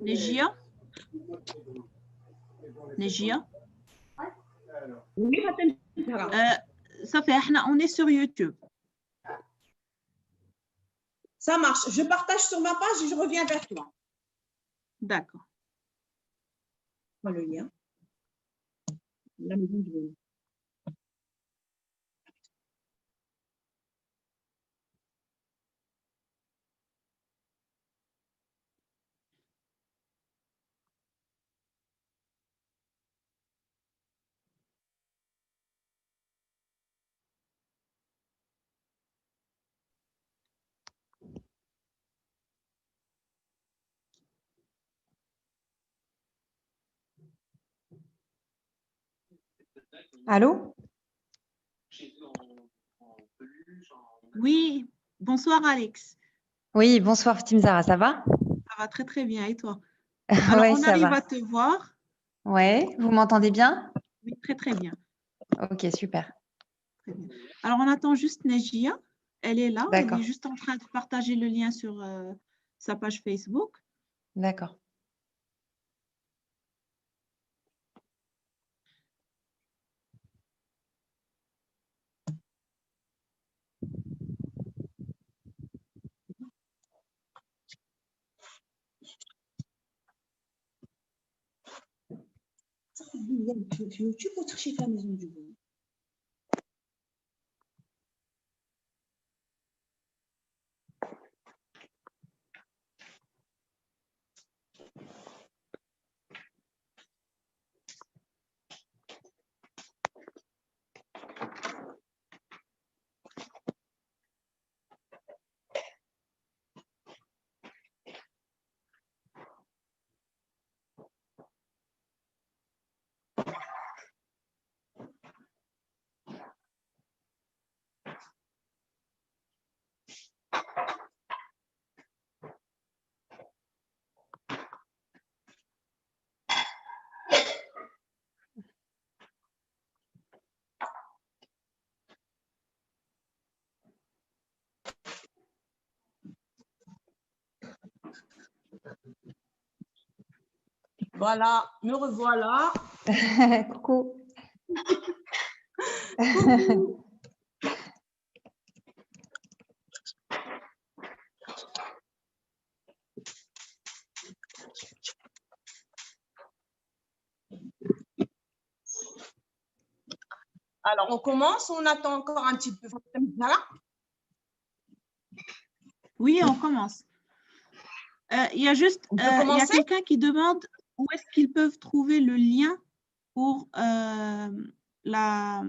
Negia? Negia? Oui, Ça fait, on est sur YouTube. ça marche. Je partage sur ma page et je reviens vers toi. D'accord. Le lien. La maison du bonheur. Allô? Oui, bonsoir Alex. Oui, bonsoir Timzara, ça va? Ça va très très bien et toi? Alors, Oui, on ça arrive va. à te voir. Ouais, vous m'entendez bien? Oui, très très bien. Ok, super. Très bien. Alors, on attend juste Negia. Elle est là. Elle D'accord, est juste en train de partager le lien sur sa page Facebook. d'accord. Tu peux chercher la maison du bonheur. Voilà, me revoilà. Coucou. Coucou. Alors, on commence, on attend encore un petit peu. Voilà. Oui, on commence. Il y a juste On peut il y a commencer? quelqu'un qui demande où est-ce qu'ils peuvent trouver le lien pour, la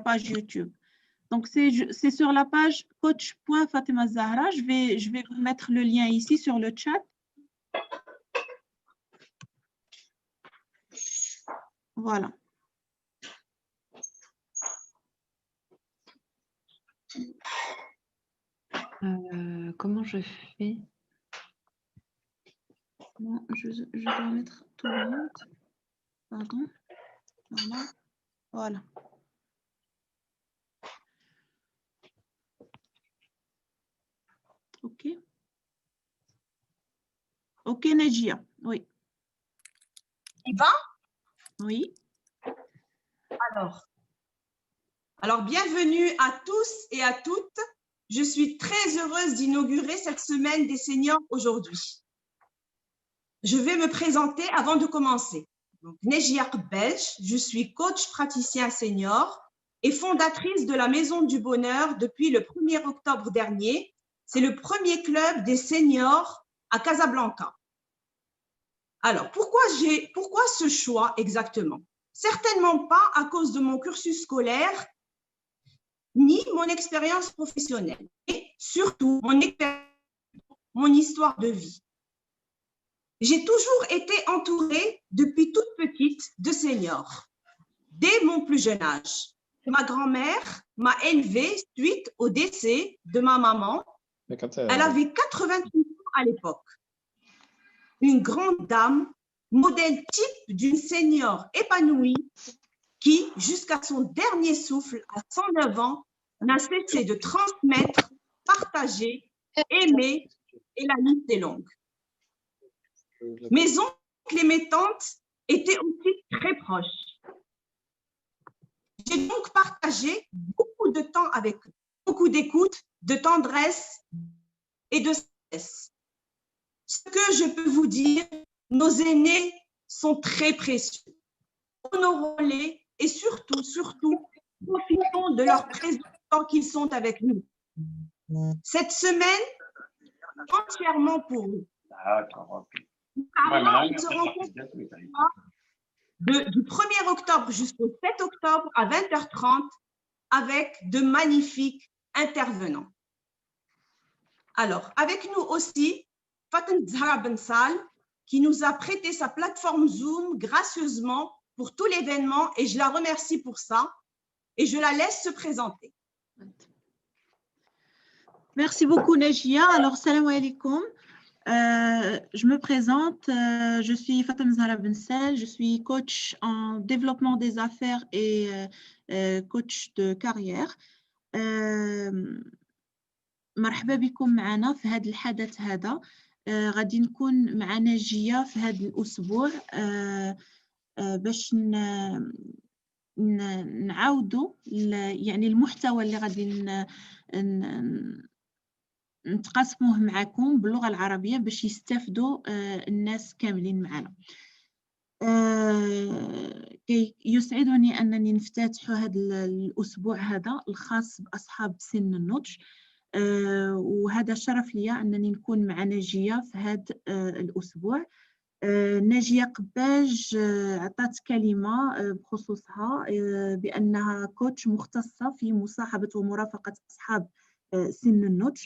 page YouTube. Donc, c'est sur la page coach.fatimazahra. Je vais vous mettre le lien ici sur le chat. Voilà. Comment je fais? Bon, je dois mettre tout le monde. Pardon. Voilà. Voilà. OK. OK, Negia. Oui. Il va? Oui. Alors, bienvenue à tous et à toutes. Je suis très heureuse d'inaugurer cette semaine des seniors aujourd'hui. Je vais me présenter avant de commencer. Donc, Negia Belge, je suis coach praticien senior et fondatrice de la Maison du Bonheur depuis le 1er octobre dernier. C'est le premier club des seniors à Casablanca. Alors, pourquoi ce choix exactement? Certainement pas à cause de mon cursus scolaire ni mon expérience professionnelle, mais surtout mon histoire de vie. J'ai toujours été entourée depuis toute petite de seniors, dès mon plus jeune âge. Ma grand-mère m'a élevée suite au décès de ma maman. Elle avait 88 ans à l'époque. Une grande dame, modèle type d'une senior épanouie qui, jusqu'à son dernier souffle à 109 ans, n'a cessé de transmettre, partager, aimer, et la liste est longue. Mes oncles et mes tantes étaient aussi très proches. J'ai donc partagé beaucoup de temps avec eux, beaucoup d'écoute, de tendresse et de sagesse. Ce que je peux vous dire, nos aînés sont très précieux. Honorons-les et surtout, profitons de leur présence tant qu'ils sont avec nous. Cette semaine, entièrement pour eux. Ils se rencontrent du 1er octobre jusqu'au 7 octobre à 20h30 avec de magnifiques intervenants. Alors, avec nous aussi, Fatem Zahra Bensal, qui nous a prêté sa plateforme Zoom gracieusement pour tout l'événement et je la remercie pour ça et je la laisse se présenter. Merci beaucoup, Najia. Alors, salam alaikum. Je me présente, je suis Fatem Zahra Bensal, je suis coach en développement des affaires et coach de carrière. مرحبا بكم معنا في هذا الحدث هذا. غادي نكون مع ناجية في هذا الأسبوع باش نعاودوا يعني المحتوى اللي غادي نتقاسموه معكم باللغة العربية باش يستافدوا الناس كاملين معنا. يسعدني أنني نفتتح هذا الأسبوع هذا الخاص بأصحاب سن النضج، وهذا شرف لي أنني نكون مع ناجية في هذا الأسبوع. ناجية قباج عطات كلمة بخصوصها بأنها كوتش مختصة في مصاحبة ومرافقة أصحاب سن النضج.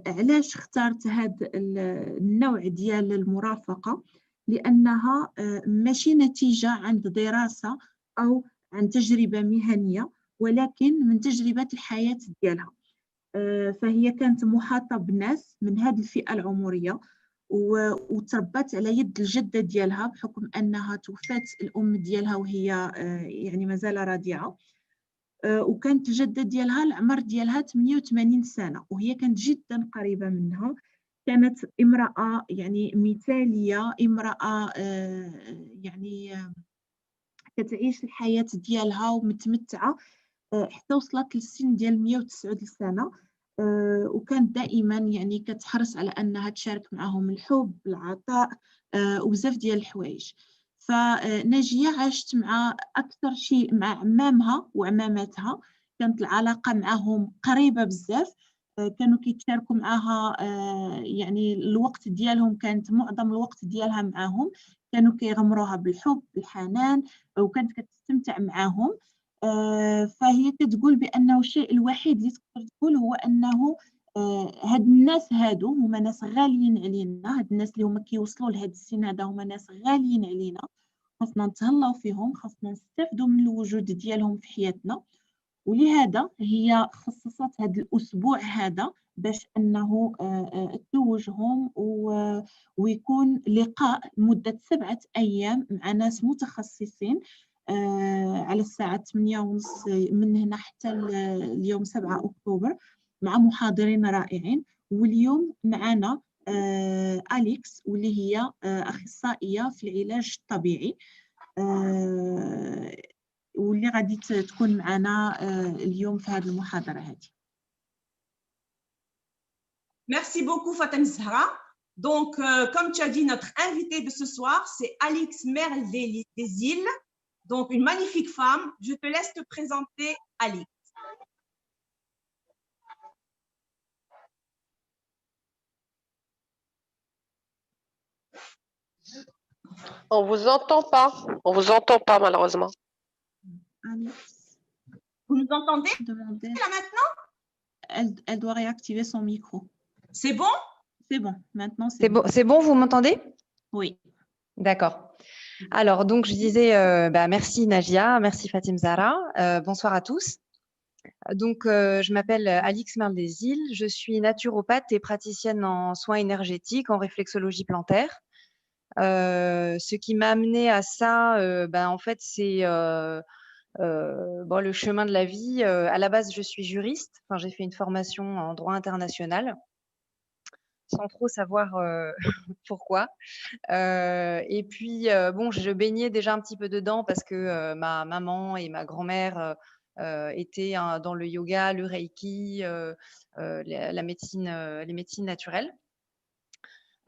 علاش اخترت هذا النوع ديال المرافقة؟ لأنها ماشي نتيجة عن دراسة أو عن تجربة مهنية، ولكن من تجربة الحياة ديالها. فهي كانت محاطة بناس من هذه الفئة العمرية وتربت على يد الجدة ديالها بحكم أنها توفات الأم ديالها وهي يعني مازال رضيعة، وكانت الجدة ديالها العمر ديالها 88 سنة وهي كانت جدا قريبة منها. كانت امرأة يعني مثالية، امرأة يعني كتعيش الحياة ديالها ومتمتعة حتى وصلت للسن ديال 109 سنة، وكانت دائما يعني كتحرص على أنها تشارك معهم الحب، العطاء وبزاف ديال الحوايج. فناجية عاشت مع أكثر شيء مع عمامها وعماماتها، كانت العلاقة معهم قريبة بزاف، كانوا كيتشاركوا معها يعني الوقت ديالهم، كانت معظم الوقت ديالها معهم، كانوا كيغمروها بالحب بالحنان وكانت كتستمتع معهم. فهي كتقول بأنه الشيء الوحيد اللي تقدر تقول هو أنه هاد الناس هادو هما ناس غاليين علينا، هاد الناس اللي هما كيوصلوا لهاد السن هذا هما ناس غاليين علينا، خاصنا نتهلاو فيهم، خاصنا نستافدوا من الوجود ديالهم في حياتنا. ولهذا هي خصصت هذا الأسبوع هذا باش أنه توجهم ويكون لقاء لمدة 7 أيام مع ناس متخصصين على الساعة 8:30 من هنا حتى اليوم 7 أكتوبر مع محاضرين رائعين. واليوم معنا أليكس واللي هي أخصائية في العلاج الطبيعي واللي غادي تكون معنا اليوم في هذه المحاضرة هذه. Merci beaucoup Fatem Zahra. Donc, comme tu as dit, notre invitée de ce soir, c'est Alix Merle des Îles. Donc, une magnifique femme. Je te laisse te présenter, Alix. On vous entend pas. On vous entend pas, malheureusement. Alix, Vous nous entendez demandez. là maintenant? Elle doit réactiver son micro. C'est bon? C'est bon, maintenant C'est bon, c'est bon, vous m'entendez? Oui. D'accord. Alors, donc, je disais, merci Najia, merci Fatem Zahra. Bonsoir à tous. Donc, je m'appelle Alix Merle des Îles. Je suis naturopathe et praticienne en soins énergétiques, en réflexologie plantaire. Ce qui m'a amenée à ça, en fait, c'est le chemin de la vie. À la base, je suis juriste. Enfin, j'ai fait une formation en droit international. sans trop savoir pourquoi. Et puis, bon, je baignais déjà un petit peu dedans parce que ma maman et ma grand-mère étaient dans le yoga, le reiki, la médecine, les médecines naturelles.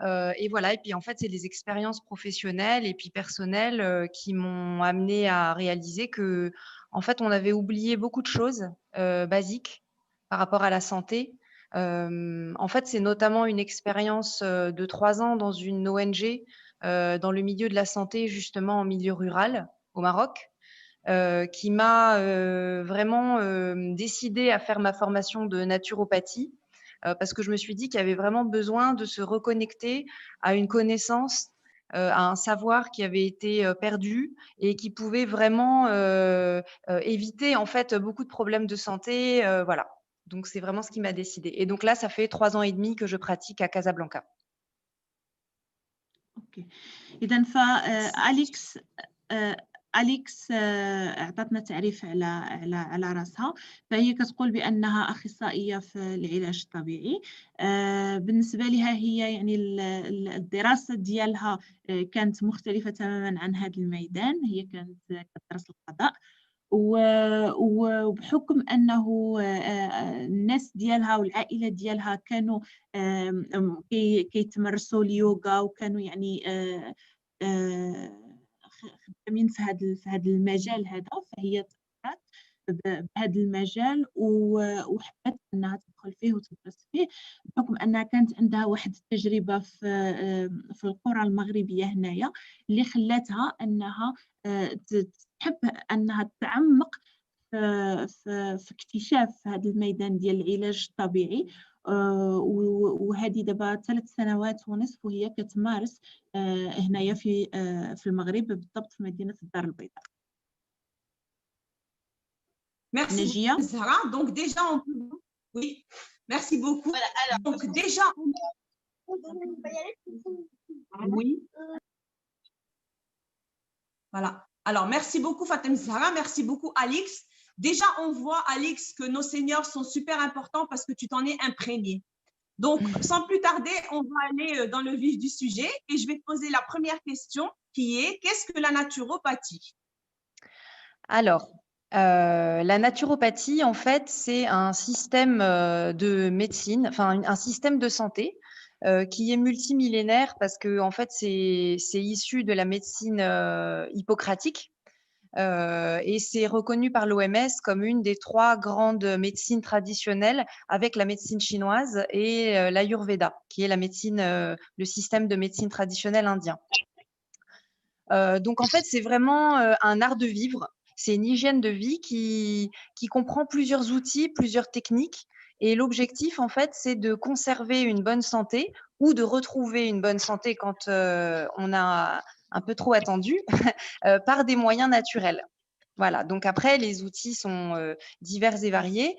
Et voilà, et puis en fait, c'est les expériences professionnelles et puis personnelles qui m'ont amenée à réaliser que, en fait, on avait oublié beaucoup de choses basiques par rapport à la santé. En fait, c'est notamment une expérience de 3 ans dans une ONG dans le milieu de la santé, justement en milieu rural au Maroc, qui m'a vraiment décidée à faire ma formation de naturopathie parce que je me suis dit qu'il y avait vraiment besoin de se reconnecter à une connaissance, à un savoir qui avait été perdu et qui pouvait vraiment éviter en fait beaucoup de problèmes de santé. Voilà. Donc, c'est vraiment ce qui m'a décidé. Et donc là, ça fait 3 ans et demi que je pratique à Casablanca. اوكي اذا فاليكس أليكس أعطتنا تعريف على راسها. فهي كتقول بأنها أخصائية في العلاج الطبيعي. بالنسبة لها هي يعني الدراسة ديالها كانت مختلفة تماما عن هذا الميدان. هي كانت كتدرس القضاء، وبحكم أنه الناس ديالها والعائلة ديالها كانوا كيتمرسوا اليوغا وكانوا يعني خدامين في هذا المجال هذا، فهي تأثرت بهذا المجال وحبت أنها تدخل فيه وتدرس فيه، بحكم أنها كانت عندها واحد التجربة في القرى المغربية هنايا اللي خلاتها أنها تحب أنها تعمق في اكتشاف هذا الميدان ديال العلاج الطبيعي. وهذه دابا 3 سنوات ونصف وهي كتمارس هنايا في المغرب، بالضبط في مدينة الدار البيضاء. Merci Nagia. Zahra. Donc déjà, oui, merci beaucoup. Voilà, donc déjà, oui. Voilà. Alors, merci beaucoup Fatem Zahra, merci beaucoup Alix. Déjà, on voit Alix que nos seniors sont super importants parce que tu t'en es imprégné. Donc, sans plus tarder, on va aller dans le vif du sujet et je vais te poser la première question qui est: qu'est-ce que la naturopathie? Alors, la naturopathie, en fait, c'est un système de médecine, enfin un système de santé qui est multimillénaire parce que en fait, c'est issu de la médecine hippocratique et c'est reconnu par l'OMS comme une des 3 grandes médecines traditionnelles avec la médecine chinoise et l'Ayurveda, qui est la médecine, le système de médecine traditionnelle indien. Donc en fait, c'est vraiment un art de vivre. C'est une hygiène de vie qui comprend plusieurs outils, plusieurs techniques. Et l'objectif, en fait, c'est de conserver une bonne santé ou de retrouver une bonne santé quand on a un peu trop attendu par des moyens naturels. Voilà, donc après, les outils sont divers et variés.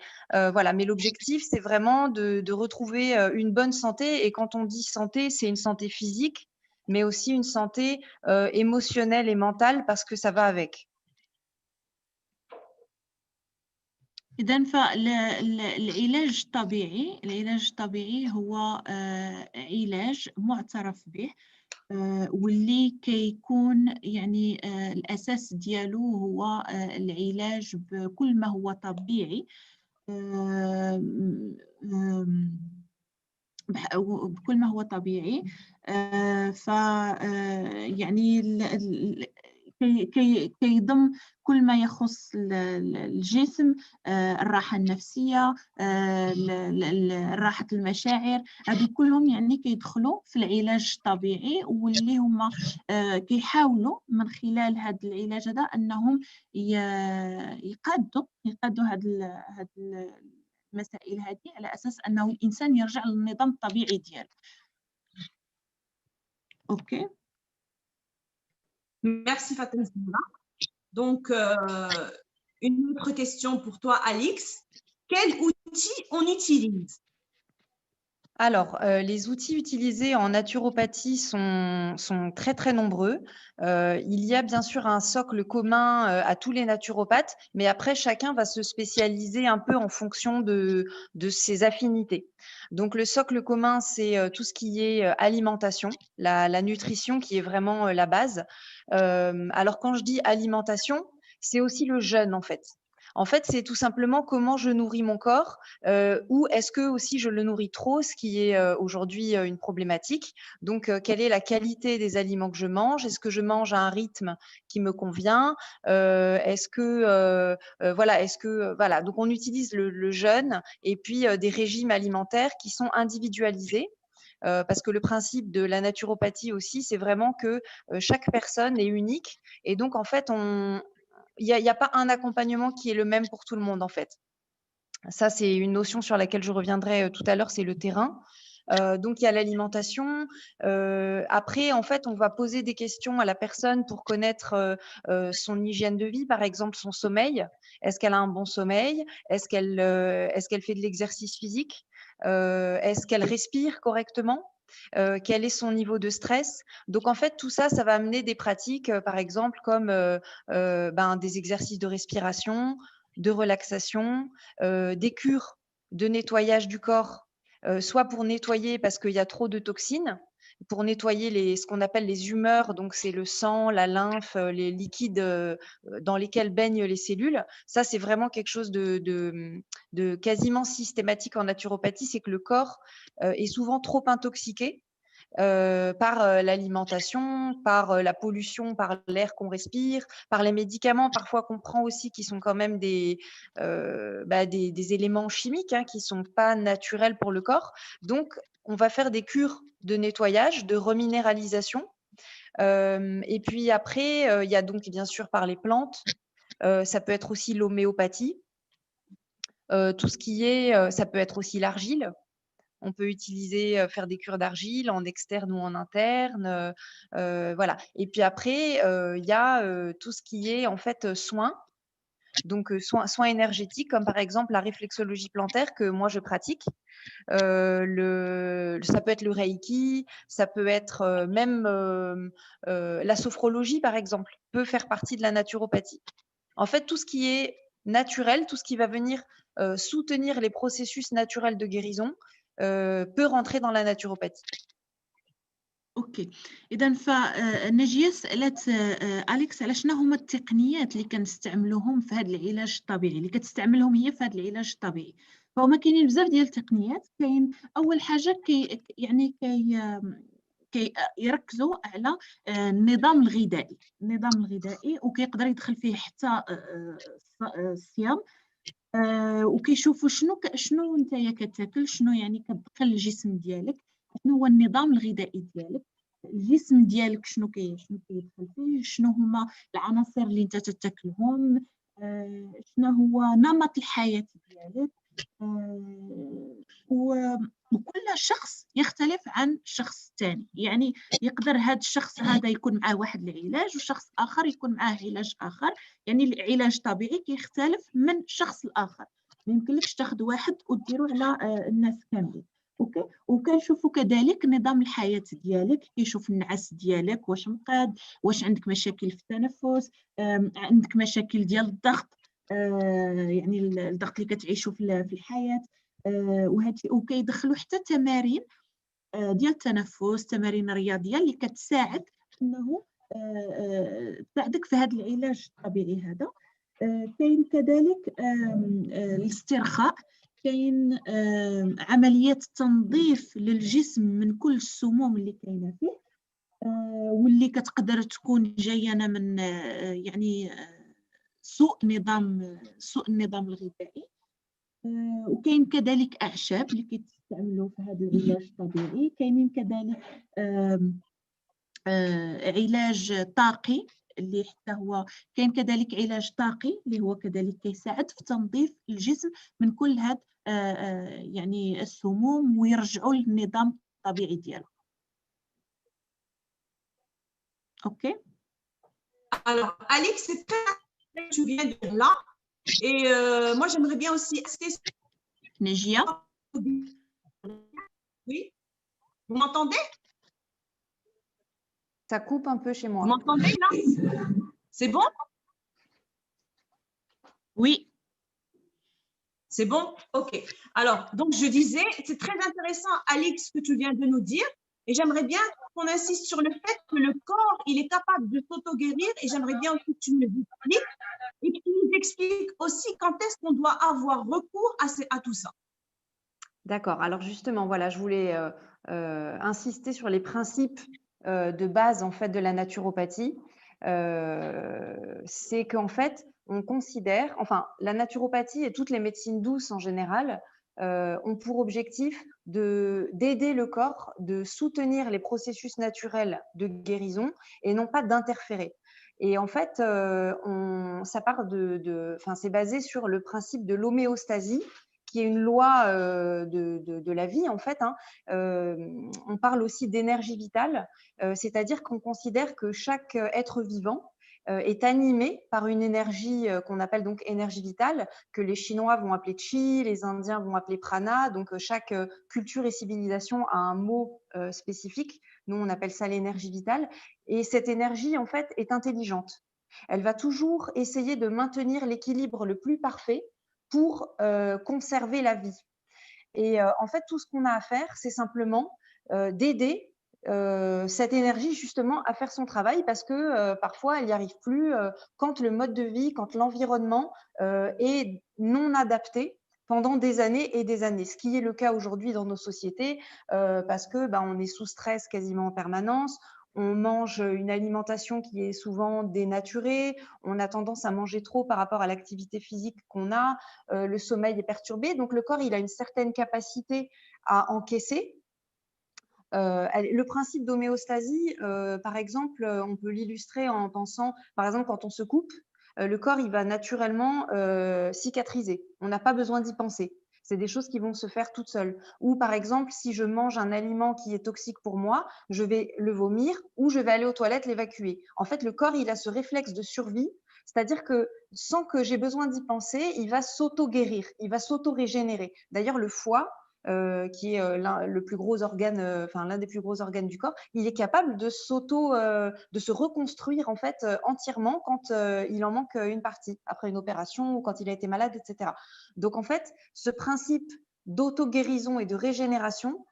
Voilà, mais l'objectif, c'est vraiment de retrouver une bonne santé. Et quand on dit santé, c'est une santé physique, mais aussi une santé émotionnelle et mentale parce que ça va avec. إذن فالعلاج الطبيعي هو علاج معترف به واللي كيكون يعني الأساس ديالو هو العلاج بكل ما هو طبيعي، بكل ما هو طبيعي. ف يعني كيضم كل ما يخص الجسم، الراحة النفسية، راحة المشاعر، هادو كلهم يعني كيدخلوا في العلاج الطبيعي، واللي هما كيحاولوا من خلال هذا العلاج هذا أنهم يقادوا هاد المسائل هذه على أساس أنه الإنسان يرجع للنظام الطبيعي ديالو. أوكي. Merci Fatem Zahra. Donc, une autre question pour toi, Alix. Quel outil on utilise? Alors, les outils utilisés en naturopathie sont très, très nombreux. Il y a bien sûr un socle commun à tous les naturopathes, mais après, chacun va se spécialiser un peu en fonction de ses affinités. Donc, le socle commun, c'est tout ce qui est alimentation, la nutrition qui est vraiment la base. Alors, quand je dis alimentation, c'est aussi le jeûne, en fait. En fait, c'est tout simplement comment je nourris mon corps, ou est-ce que aussi je le nourris trop, ce qui est aujourd'hui une problématique. Donc, quelle est la qualité des aliments que je mange? Est-ce que je mange à un rythme qui me convient? Est-ce que voilà, voilà. Donc, on utilise le jeûne et puis des régimes alimentaires qui sont individualisés. Parce que le principe de la naturopathie aussi, c'est vraiment que chaque personne est unique et donc en fait, il y a pas un accompagnement qui est le même pour tout le monde en fait. Ça, c'est une notion sur laquelle je reviendrai tout à l'heure, c'est le terrain. Donc, il y a l'alimentation. Après, en fait, on va poser des questions à la personne pour connaître son hygiène de vie, par exemple son sommeil. Est-ce qu'elle a un bon sommeil? Est-ce qu'elle fait de l'exercice physique? Est-ce qu'elle respire correctement? Quel est son niveau de stress? Donc, en fait, tout ça, ça va amener des pratiques, par exemple, comme des exercices de respiration, de relaxation, des cures de nettoyage du corps, soit pour nettoyer parce qu'il y a trop de toxines, pour nettoyer ce qu'on appelle les humeurs, donc c'est le sang, la lymphe, les liquides dans lesquels baignent les cellules. Ça, c'est vraiment quelque chose de quasiment systématique en naturopathie, c'est que le corps est souvent trop intoxiqué par l'alimentation, par la pollution, par l'air qu'on respire, par les médicaments parfois qu'on prend aussi qui sont quand même des éléments chimiques qui ne sont pas naturels pour le corps. Donc, on va faire des cures de nettoyage, de reminéralisation. Et puis après, il y a donc bien sûr par les plantes, ça peut être aussi l'homéopathie, tout ce qui est, ça peut être aussi l'argile. On peut utiliser, faire des cures d'argile en externe ou en interne, voilà. Et puis après, il y a tout ce qui est en fait soins, donc soins énergétiques comme par exemple la réflexologie plantaire que moi je pratique. Ça peut être le reiki, ça peut être même la sophrologie par exemple, peut faire partie de la naturopathie. En fait, tout ce qui est naturel, tout ce qui va venir soutenir les processus naturels de guérison peut rentrer dans la naturopathie. اوكي اذا فنجيه سالت اليكس على شنو هما التقنيات اللي كنستعملوهم في هذا العلاج الطبيعي اللي كتستعملهم هي في هذا العلاج الطبيعي. فهما كاينين بزاف ديال التقنيات. كاين اول حاجه يركزوا على النظام الغذائي وكيقدر يدخل فيه حتى الصيام، وكيشوفوا شنو نتايا كتاكل، شنو يعني كتدخل الجسم ديالك، شنو هو النظام الغذائي ديالك، الجسم ديالك شنو كيدخل فيه، شنو هما العناصر اللي انت تاكلهم، شنو هو نمط الحياة ديالك. وكل شخص يختلف عن الشخص الثاني. يعني يقدر هذا الشخص هذا يكون معاه واحد العلاج وشخص آخر يكون معاه علاج آخر. يعني العلاج الطبيعي كيختلف من شخص لآخر، ما يمكنلكش تاخذ واحد وديرو على الناس كاملين. اوكي. وكنشوفوا كذلك نظام الحياه ديالك، كيشوف النعاس ديالك واش مقاد، واش عندك مشاكل في التنفس، عندك مشاكل ديال الضغط، يعني الضغط اللي كتعيشوا في الحياه. وكيدخلوا حتى تمارين ديال التنفس، تمارين رياضيه اللي كتساعد انه تساعدك في هذا العلاج الطبيعي هذا. كاين كذلك الاسترخاء، كاين عمليات تنظيف للجسم من كل السموم اللي كاينه فيه واللي كتقدر تكون جايانه من يعني سوء النظام الغذائي. وكاين كذلك اعشاب اللي كيتستعملوا في هذا العلاج الطبيعي. كاينين كذلك علاج طاقي اللي حتى هو كاين كذلك علاج طاقي اللي هو كذلك كيساعد في تنظيف الجسم من كل هاد يعني السموم ويرجعوا للنظام الطبيعي ديالو. اوكي. Alors, Alex, c'est très que tu viens de là. Et moi, j'aimerais bien aussi... Nejia. Oui. Vous m'entendez? Ça coupe un peu chez Vous moi. m'entendez là? C'est bon? Oui. C'est bon? OK. Alors, donc je disais, c'est très intéressant, Alix, ce que tu viens de nous dire. Et j'aimerais bien qu'on insiste sur le fait que le corps, il est capable de s'auto-guérir. Et j'aimerais bien aussi que tu nous expliques et que tu nous expliques aussi quand est-ce qu'on doit avoir recours à tout ça. D'accord. Alors justement, voilà, je voulais insister sur les principes de base en fait de la naturopathie. C'est qu'en fait, on considère, enfin, la naturopathie et toutes les médecines douces en général ont pour objectif d'aider le corps, de soutenir les processus naturels de guérison et non pas d'interférer. Et en fait, ça part enfin, c'est basé sur le principe de l'homéostasie, qui est une loi de la vie, en fait. Hein. On parle aussi d'énergie vitale, c'est-à-dire qu'on considère que chaque être vivant est animé par une énergie qu'on appelle donc énergie vitale, que les Chinois vont appeler Qi, les Indiens vont appeler Prana. Donc, chaque culture et civilisation a un mot spécifique. Nous, on appelle ça l'énergie vitale. Et cette énergie, en fait, est intelligente. Elle va toujours essayer de maintenir l'équilibre le plus parfait pour conserver la vie. Et en fait, tout ce qu'on a à faire, c'est simplement d'aider cette énergie justement à faire son travail, parce que parfois elle n'y arrive plus quand le mode de vie, quand l'environnement est non adapté pendant des années et des années, ce qui est le cas aujourd'hui dans nos sociétés, parce que on est sous stress quasiment en permanence. On mange une alimentation qui est souvent dénaturée, on a tendance à manger trop par rapport à l'activité physique qu'on a, le sommeil est perturbé, donc le corps il a une certaine capacité à encaisser. Le principe d'homéostasie, par exemple, on peut l'illustrer en pensant, par exemple, quand on se coupe, le corps il va naturellement cicatriser. On n'a pas besoin d'y penser. C'est des choses qui vont se faire toutes seules. Ou par exemple, si je mange un aliment qui est toxique pour moi, je vais le vomir ou je vais aller aux toilettes l'évacuer. En fait, le corps il a ce réflexe de survie, c'est-à-dire que sans que j'ai besoin d'y penser, il va s'auto-guérir, il va s'auto-régénérer. D'ailleurs, le foie, qui est le plus gros organe, enfin l'un des plus gros organes du corps, il est capable de de se reconstruire en fait entièrement quand il en manque une partie après une opération ou quand il a été malade, etc. Donc en fait, ce principe d'auto-guérison et de régénération,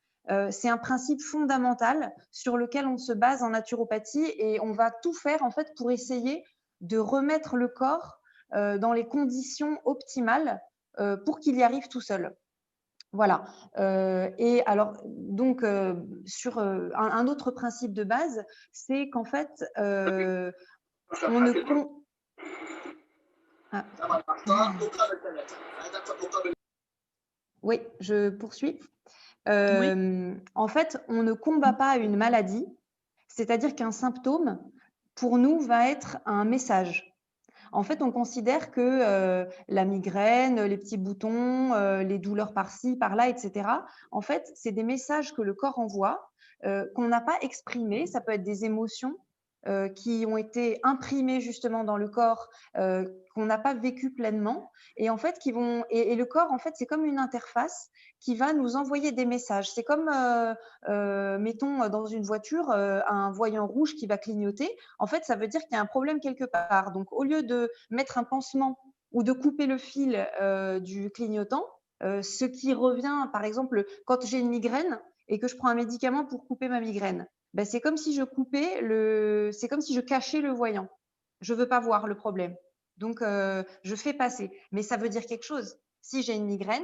c'est un principe fondamental sur lequel on se base en naturopathie, et on va tout faire en fait pour essayer de remettre le corps dans les conditions optimales pour qu'il y arrive tout seul. Voilà. Et alors, donc, sur un autre principe de base, c'est qu'en fait, on ne ah. Oui, je poursuis. Oui. En fait, on ne combat pas une maladie, c'est-à-dire qu'un symptôme, pour nous, va être un message. En fait, on considère que la migraine, les petits boutons, les douleurs par-ci, par-là, etc., en fait, c'est des messages que le corps envoie, qu'on n'a pas exprimés. Ça peut être des émotions qui ont été imprimées justement dans le corps, qu'on n'a pas vécu pleinement, et en fait, et le corps, en fait, c'est comme une interface qui va nous envoyer des messages. C'est comme, mettons, dans une voiture, un voyant rouge qui va clignoter. En fait, ça veut dire qu'il y a un problème quelque part. Donc, au lieu de mettre un pansement ou de couper le fil du clignotant, ce qui revient, par exemple, quand j'ai une migraine et que je prends un médicament pour couper ma migraine, ben, c'est comme si je c'est comme si je cachais le voyant. Je veux pas voir le problème. Donc, je fais passer. Mais ça veut dire quelque chose. Si j'ai une migraine,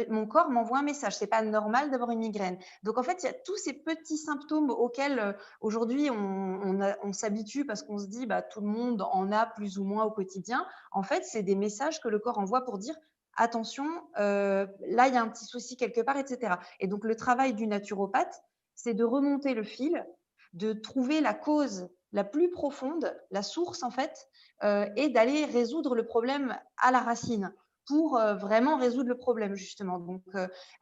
mon corps m'envoie un message. C'est pas normal d'avoir une migraine. Donc, en fait, il y a tous ces petits symptômes auxquels aujourd'hui on s'habitue parce qu'on se dit, bah, tout le monde en a plus ou moins au quotidien. En fait, c'est des messages que le corps envoie pour dire, attention, là, il y a un petit souci quelque part, etc. Et donc, le travail du naturopathe, c'est de remonter le fil, de trouver la cause la plus profonde, la source en fait, et d'aller résoudre le problème à la racine pour vraiment résoudre le problème justement. Donc,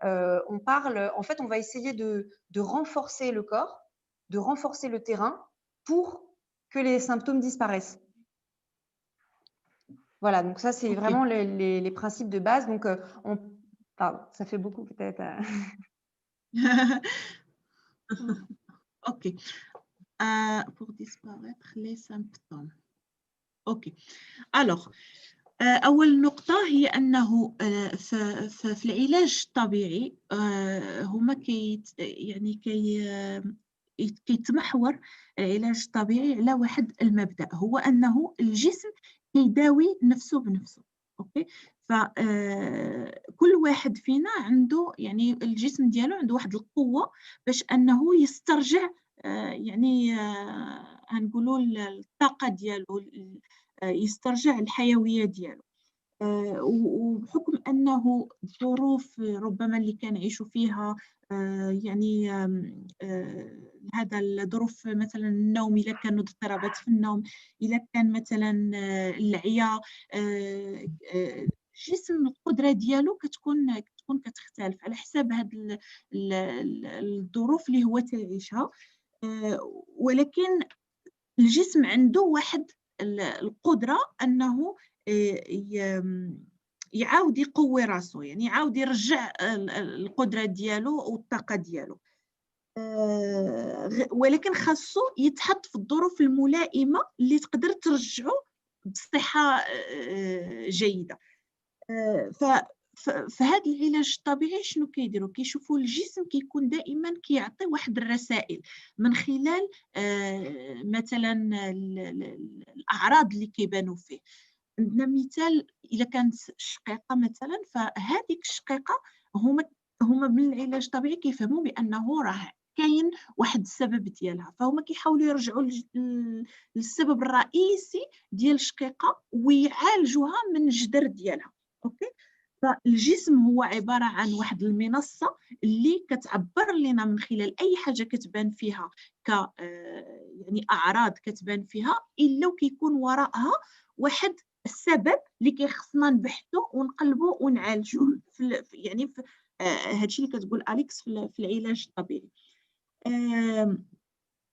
on parle, en fait, on va essayer de renforcer le corps, de renforcer le terrain pour que les symptômes disparaissent. Voilà, donc ça, c'est vraiment les principes de base. Donc, ça fait beaucoup peut-être. Ok. Pour disparaître les symptômes. Ok. Alors, أول نقطة هي أنه في العلاج الطبيعي هما كيتمحور العلاج الطبيعي على واحد المبدأ، هو أنه الجسم كيداوي نفسه بنفسه. أوكي، فكل واحد فينا عنده يعني الجسم ديالو عنده واحد القوة باش أنه يسترجع غنقولوا الطاقة ديالو، يسترجع الحيوية ديالو. وبحكم أنه الظروف ربما اللي كنعيشوا فيها يعني هذا الظروف مثلا النوم، إذا كانوا اضطرابات في النوم، إذا كان مثلا العيا، الجسم القدرة ديالو كتكون كتختلف على حساب هاد الظروف اللي هو تعيشها. ولكن الجسم عنده واحد القدرة أنه يعاود يقوي راسو، يعني يعاود يرجع القدرة ديالو والطاقة ديالو، ولكن خاصو يتحط في الظروف الملائمة اللي تقدر ترجعه بصحة جيدة. فهذا العلاج الطبيعي شنو كيديروا؟ كيشوفوا الجسم كيكون دائما كيعطي واحد الرسائل من خلال مثلا الأعراض اللي كيبانوا فيه. عندنا مثال، إذا كانت الشقيقة مثلا، فهذيك الشقيقة هما من العلاج الطبيعي كيفهموا بأنه راه كاين واحد السبب ديالها، فهما كيحاولوا يرجعوا للسبب الرئيسي ديال الشقيقة ويعالجوها من الجذر ديالها. اوكي، فالجسم هو عبارة عن واحد المنصة اللي كتعبر لنا من خلال أي حاجة كتبان فيها يعني أعراض كتبان فيها، إلا وكيكون وراءها واحد السبب اللي كيخصنا نبحثوا ونقلبوا ونعالجوه يعني في هادشي اللي كتقول أليكس في العلاج الطبيعي.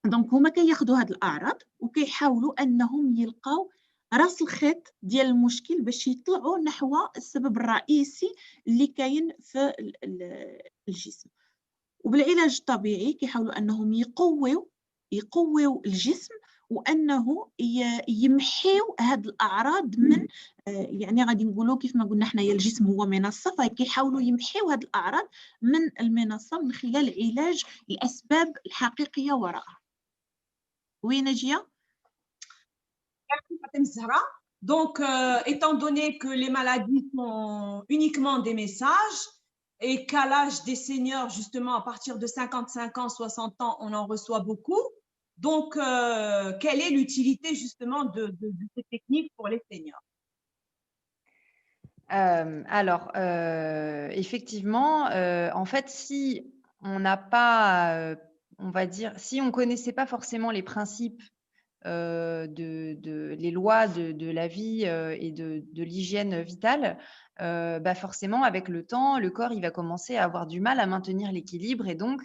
دونك هما كياخذوا هاد الأعراض وكيحاولوا أنهم يلقاو راس الخيط ديال المشكل باش يطلعوا نحو السبب الرئيسي اللي كاين في الجسم. وبالعلاج الطبيعي كيحاولوا أنهم يقويو الجسم، وأنه يمحيو هاد الأعراض من يعني غادي نقولوا كيف ما قلنا حنايا الجسم هو منصة، فكيحاولوا يمحيو هاد الأعراض من المنصة من خلال علاج الأسباب الحقيقية وراءها. Oui, Nagia? Merci, Fatem Zahra. Donc, étant donné que les maladies sont uniquement des messages et qu'à l'âge des seniors, justement, à partir de 55 ans, 60 ans, on en reçoit beaucoup. Donc, quelle est l'utilité justement de ces techniques pour les seniors? Alors, effectivement, en fait, si on n'a pas, on va dire, si on ne connaissait pas forcément les principes, les lois de la vie et de l'hygiène vitale, bah forcément, avec le temps, le corps il va commencer à avoir du mal à maintenir l'équilibre et donc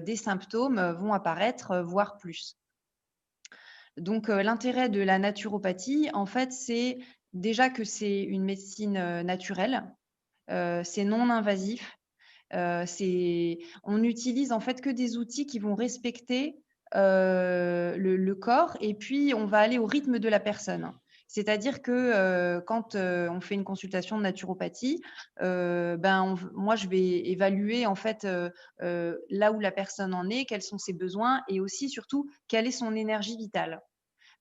des symptômes vont apparaître, voire plus. Donc, l'intérêt de la naturopathie, en fait, c'est déjà que c'est une médecine naturelle, c'est non invasif, on n'utilise en fait que des outils qui vont respecter le corps et puis on va aller au rythme de la personne. C'est-à-dire que quand on fait une consultation de naturopathie, moi je vais évaluer en fait là où la personne en est, quels sont ses besoins et aussi surtout quelle est son énergie vitale.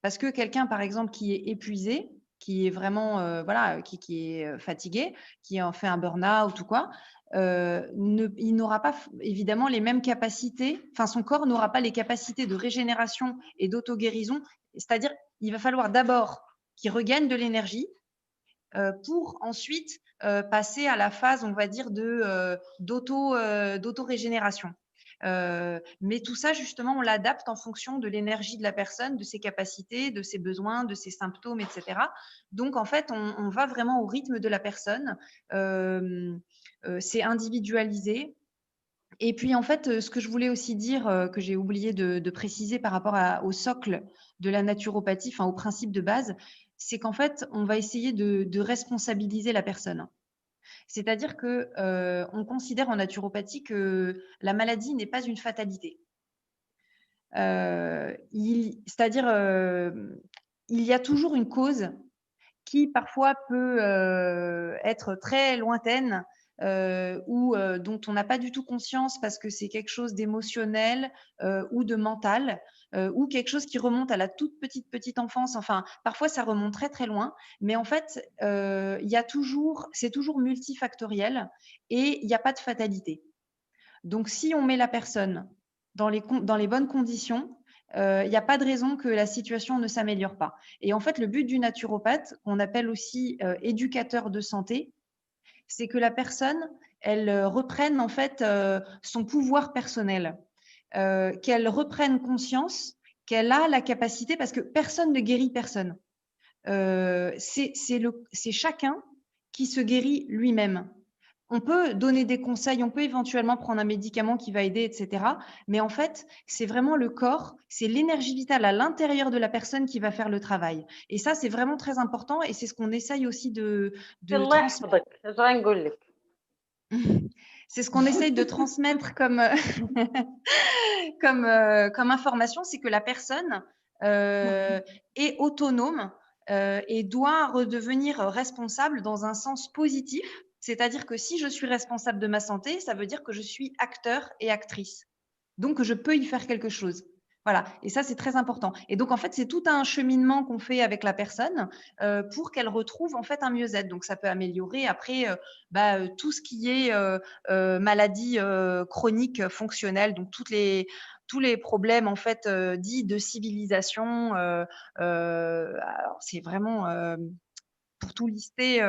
Parce que quelqu'un par exemple qui est épuisé, qui est vraiment voilà, qui est fatigué, qui en fait un burn-out ou quoi, il n'aura pas évidemment les mêmes capacités, enfin son corps n'aura pas les capacités de régénération et d'auto-guérison, c'est-à-dire il va falloir d'abord qu'il regagne de l'énergie pour ensuite passer à la phase, on va dire, d'auto-régénération. Mais tout ça, justement, on l'adapte en fonction de l'énergie de la personne, de ses capacités, de ses besoins, de ses symptômes, etc. Donc, en fait, on va vraiment au rythme de la personne. C'est individualisé. Et puis, en fait, ce que je voulais aussi dire, que j'ai oublié de préciser par rapport au socle de la naturopathie, enfin au principe de base, c'est qu'en fait, on va essayer de responsabiliser la personne. C'est-à-dire que on considère en naturopathie que la maladie n'est pas une fatalité. C'est-à-dire il y a toujours une cause qui parfois peut être très lointaine ou dont on n'a pas du tout conscience parce que c'est quelque chose d'émotionnel ou de mental ou quelque chose qui remonte à la toute petite enfance. Enfin, parfois ça remonte très très loin, mais en fait, c'est toujours multifactoriel et il n'y a pas de fatalité. Donc, si on met la personne dans les bonnes conditions, il n'y a pas de raison que la situation ne s'améliore pas. Et en fait, le but du naturopathe, qu'on appelle aussi éducateur de santé, c'est que la personne, elle reprenne en fait son pouvoir personnel, qu'elle reprenne conscience qu'elle a la capacité, parce que personne ne guérit personne. C'est chacun qui se guérit lui-même. On peut donner des conseils, on peut éventuellement prendre un médicament qui va aider, etc. Mais en fait, c'est vraiment le corps, c'est l'énergie vitale à l'intérieur de la personne qui va faire le travail. Et ça, c'est vraiment très important et c'est ce qu'on essaye aussi de الله transmettre. يحفظك اش غنقول لك. C'est ce qu'on essaye de transmettre comme, comme information, c'est que la personne est autonome et doit redevenir responsable dans un sens positif. C'est-à-dire que si je suis responsable de ma santé, ça veut dire que je suis acteur et actrice. Donc, je peux y faire quelque chose. Voilà, et ça, c'est très important. Et donc, en fait, c'est tout un cheminement qu'on fait avec la personne pour qu'elle retrouve en fait un mieux-être. Donc, ça peut améliorer après tout ce qui est maladie chronique fonctionnelle, donc tous les problèmes en fait dits de civilisation. Alors, c'est vraiment pour tout lister,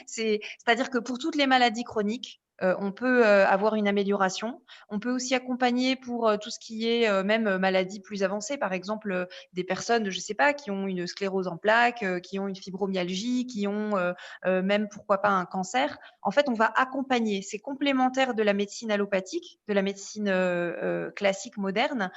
c'est-à-dire que pour toutes les maladies chroniques, on peut avoir une amélioration. On peut aussi accompagner pour tout ce qui est même maladie plus avancée, par exemple des personnes, je ne sais pas, qui ont une sclérose en plaques, qui ont une fibromyalgie, qui ont même pourquoi pas un cancer. En fait, on va accompagner. C'est complémentaire de la médecine allopathique, de la médecine classique moderne,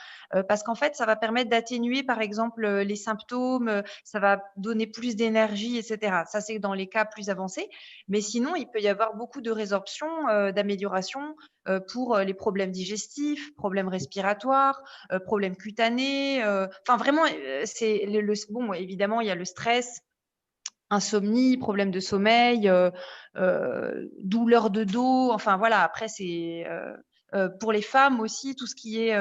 parce qu'en fait, ça va permettre d'atténuer, par exemple, les symptômes, ça va donner plus d'énergie, etc. Ça, c'est dans les cas plus avancés. Mais sinon, il peut y avoir beaucoup de résorption, d'amélioration pour les problèmes digestifs, problèmes respiratoires, problèmes cutanés. Enfin, vraiment, c'est bon, évidemment, il y a le stress, insomnie, problème de sommeil, douleur de dos. Enfin, voilà, après, c'est pour les femmes aussi, tout ce qui est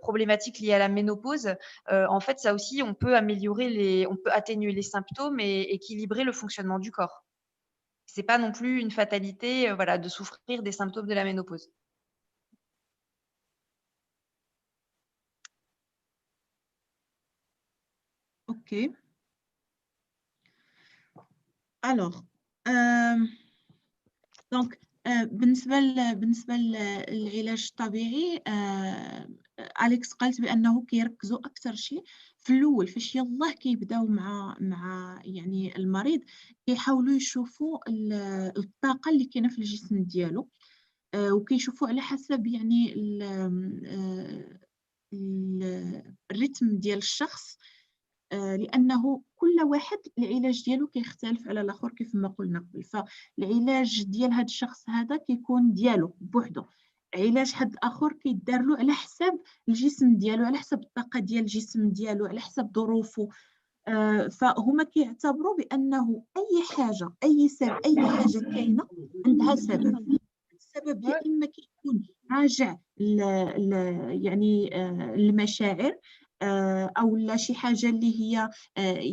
problématique liée à la ménopause. En fait, ça aussi, on peut on peut atténuer les symptômes et équilibrer le fonctionnement du corps. C'est pas non plus une fatalité, voilà, de souffrir des symptômes de la ménopause. Ok. Alors, donc بالنسبة للعلاج الطبيعي أليكس قالت بأنه كيركزوا أكثر شيء في الأول فاش يلاه كيبداو مع يعني المريض كيحاولوا يشوفوا الطاقة اللي كاينة في الجسم ديالو وكيشوفوا على حسب يعني الريتم ديال الشخص لأنه كل واحد العلاج ديالو كيختلف على الآخر كيف ما قلنا قبل فالعلاج ديال هذا الشخص هذا كيكون ديالو بوحدو علاج حد آخر كيدار له على حساب الجسم ديالو على حسب الطاقة ديال الجسم ديالو على حسب ظروفه فهما كيعتبروا بأنه أي حاجة أي حاجة كاينة عندها سبب السبب يا إما كيكون راجع يعني المشاعر أو لا شي حاجة اللي هي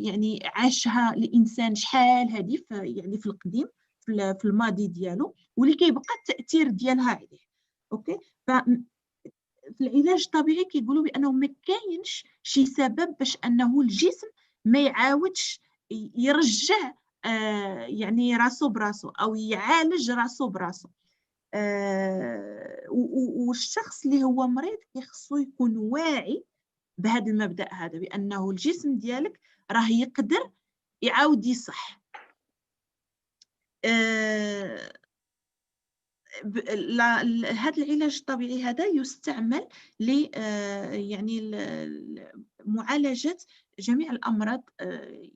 يعني عاشها الإنسان شحال هذه يعني في القديم في الماضي ديالو واللي كيبقى التأثير ديالها عليه أوكي في العلاج الطبيعي كيقولوا بأنه ما كاينش شي سبب باش أنه الجسم ما يعاودش يرجع يعني راسو براسو أو يعالج راسو براسو والشخص اللي هو مريض كيخصو يكون واعي بهذا المبدأ هذا بأنه الجسم ديالك راه يقدر يعاود يصح هذا العلاج الطبيعي هذا يستعمل ل يعني معالجة جميع الأمراض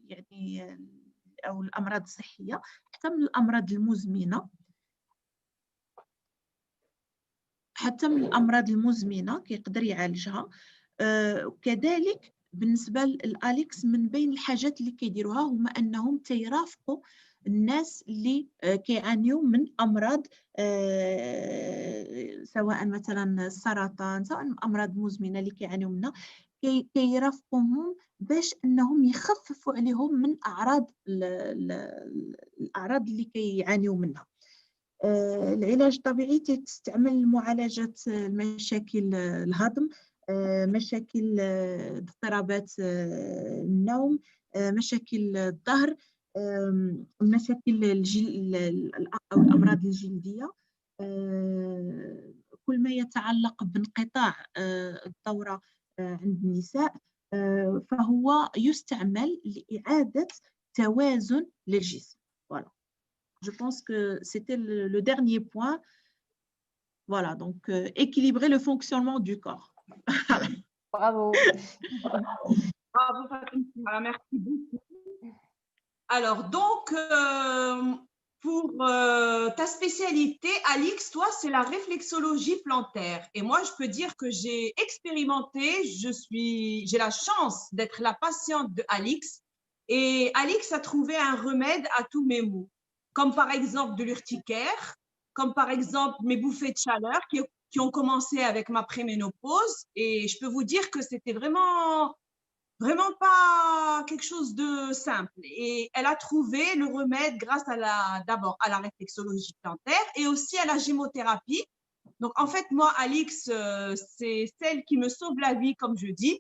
يعني أو الأمراض الصحية حتى من الأمراض المزمنة كيقدر يعالجها. وكذلك بالنسبة للأليكس من بين الحاجات اللي كيديروها هما أنهم تيرافقوا الناس اللي كيعانيوا من أمراض سواء مثلا السرطان، سواء أمراض مزمنة اللي كيعانيوا منها، كيرافقوهم باش أنهم يخففوا عليهم من الأعراض اللي كيعانيوا منها. العلاج الطبيعي تستعمل معالجة مشاكل الهضم، مشاكل اضطرابات النوم، مشاكل الظهر، مشاكل أو الأمراض الجلدية، كل ما يتعلق بانقطاع الدورة عند النساء، فهو يستعمل لإعادة توازن للجسم. Voilà. Je pense que c'était le dernier point. Voilà, donc équilibrer le fonctionnement du corps. Bravo. Bravo Fatima, merci beaucoup. Alors donc, pour ta spécialité, Alix, toi, c'est la réflexologie plantaire. Et moi, je peux dire que j'ai expérimenté, j'ai la chance d'être la patiente de Alix. Et Alix a trouvé un remède à tous mes maux, comme par exemple de l'urticaire, comme par exemple mes bouffées de chaleur qui ont commencé avec ma préménopause. Et je peux vous dire que c'était vraiment pas quelque chose de simple. Et elle a trouvé le remède grâce d'abord à la réflexologie plantaire et aussi à la gémothérapie. Donc, en fait, moi, Alix, c'est celle qui me sauve la vie, comme je dis.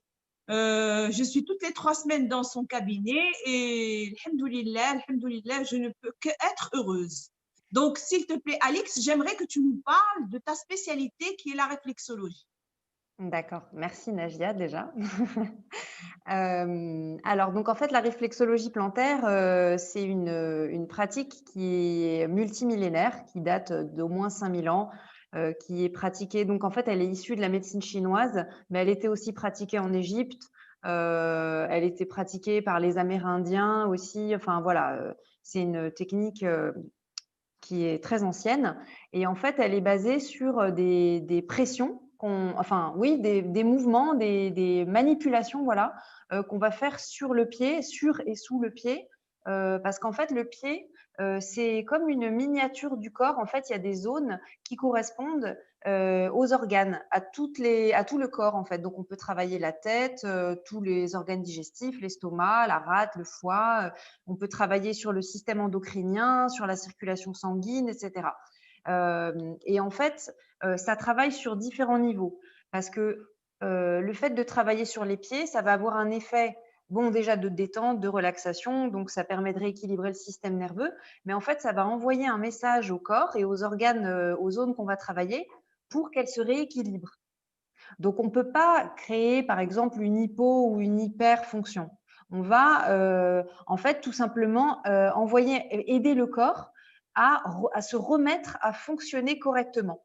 Je suis toutes les 3 semaines dans son cabinet et alhamdoulilah, je ne peux qu'être heureuse. Donc, s'il te plaît, Alix, j'aimerais que tu nous parles de ta spécialité qui est la réflexologie. D'accord, merci Najia déjà. Alors, donc en fait, la réflexologie plantaire, c'est une pratique qui est multimillénaire, qui date d'au moins 5000 ans, qui est pratiquée. Donc en fait, elle est issue de la médecine chinoise, mais elle était aussi pratiquée en Égypte. Elle était pratiquée par les Amérindiens aussi. Enfin voilà, c'est une technique qui est très ancienne. Et en fait, elle est basée sur des pressions, des mouvements, des manipulations, voilà, qu'on va faire sur le pied, sur et sous le pied, parce qu'en fait, le pied, c'est comme une miniature du corps. En fait, il y a des zones qui correspondent aux organes, à tout le corps, en fait. Donc, on peut travailler la tête, tous les organes digestifs, l'estomac, la rate, le foie. On peut travailler sur le système endocrinien, sur la circulation sanguine, etc. Et en fait, ça travaille sur différents niveaux parce que le fait de travailler sur les pieds, ça va avoir un effet, bon, déjà de détente, de relaxation, donc ça permet de rééquilibrer le système nerveux, mais en fait, ça va envoyer un message au corps et aux organes, aux zones qu'on va travailler pour qu'elles se rééquilibrent. Donc, on ne peut pas créer, par exemple, une hypo ou une hyperfonction. On va, en fait, tout simplement aider le corps à se remettre à fonctionner correctement.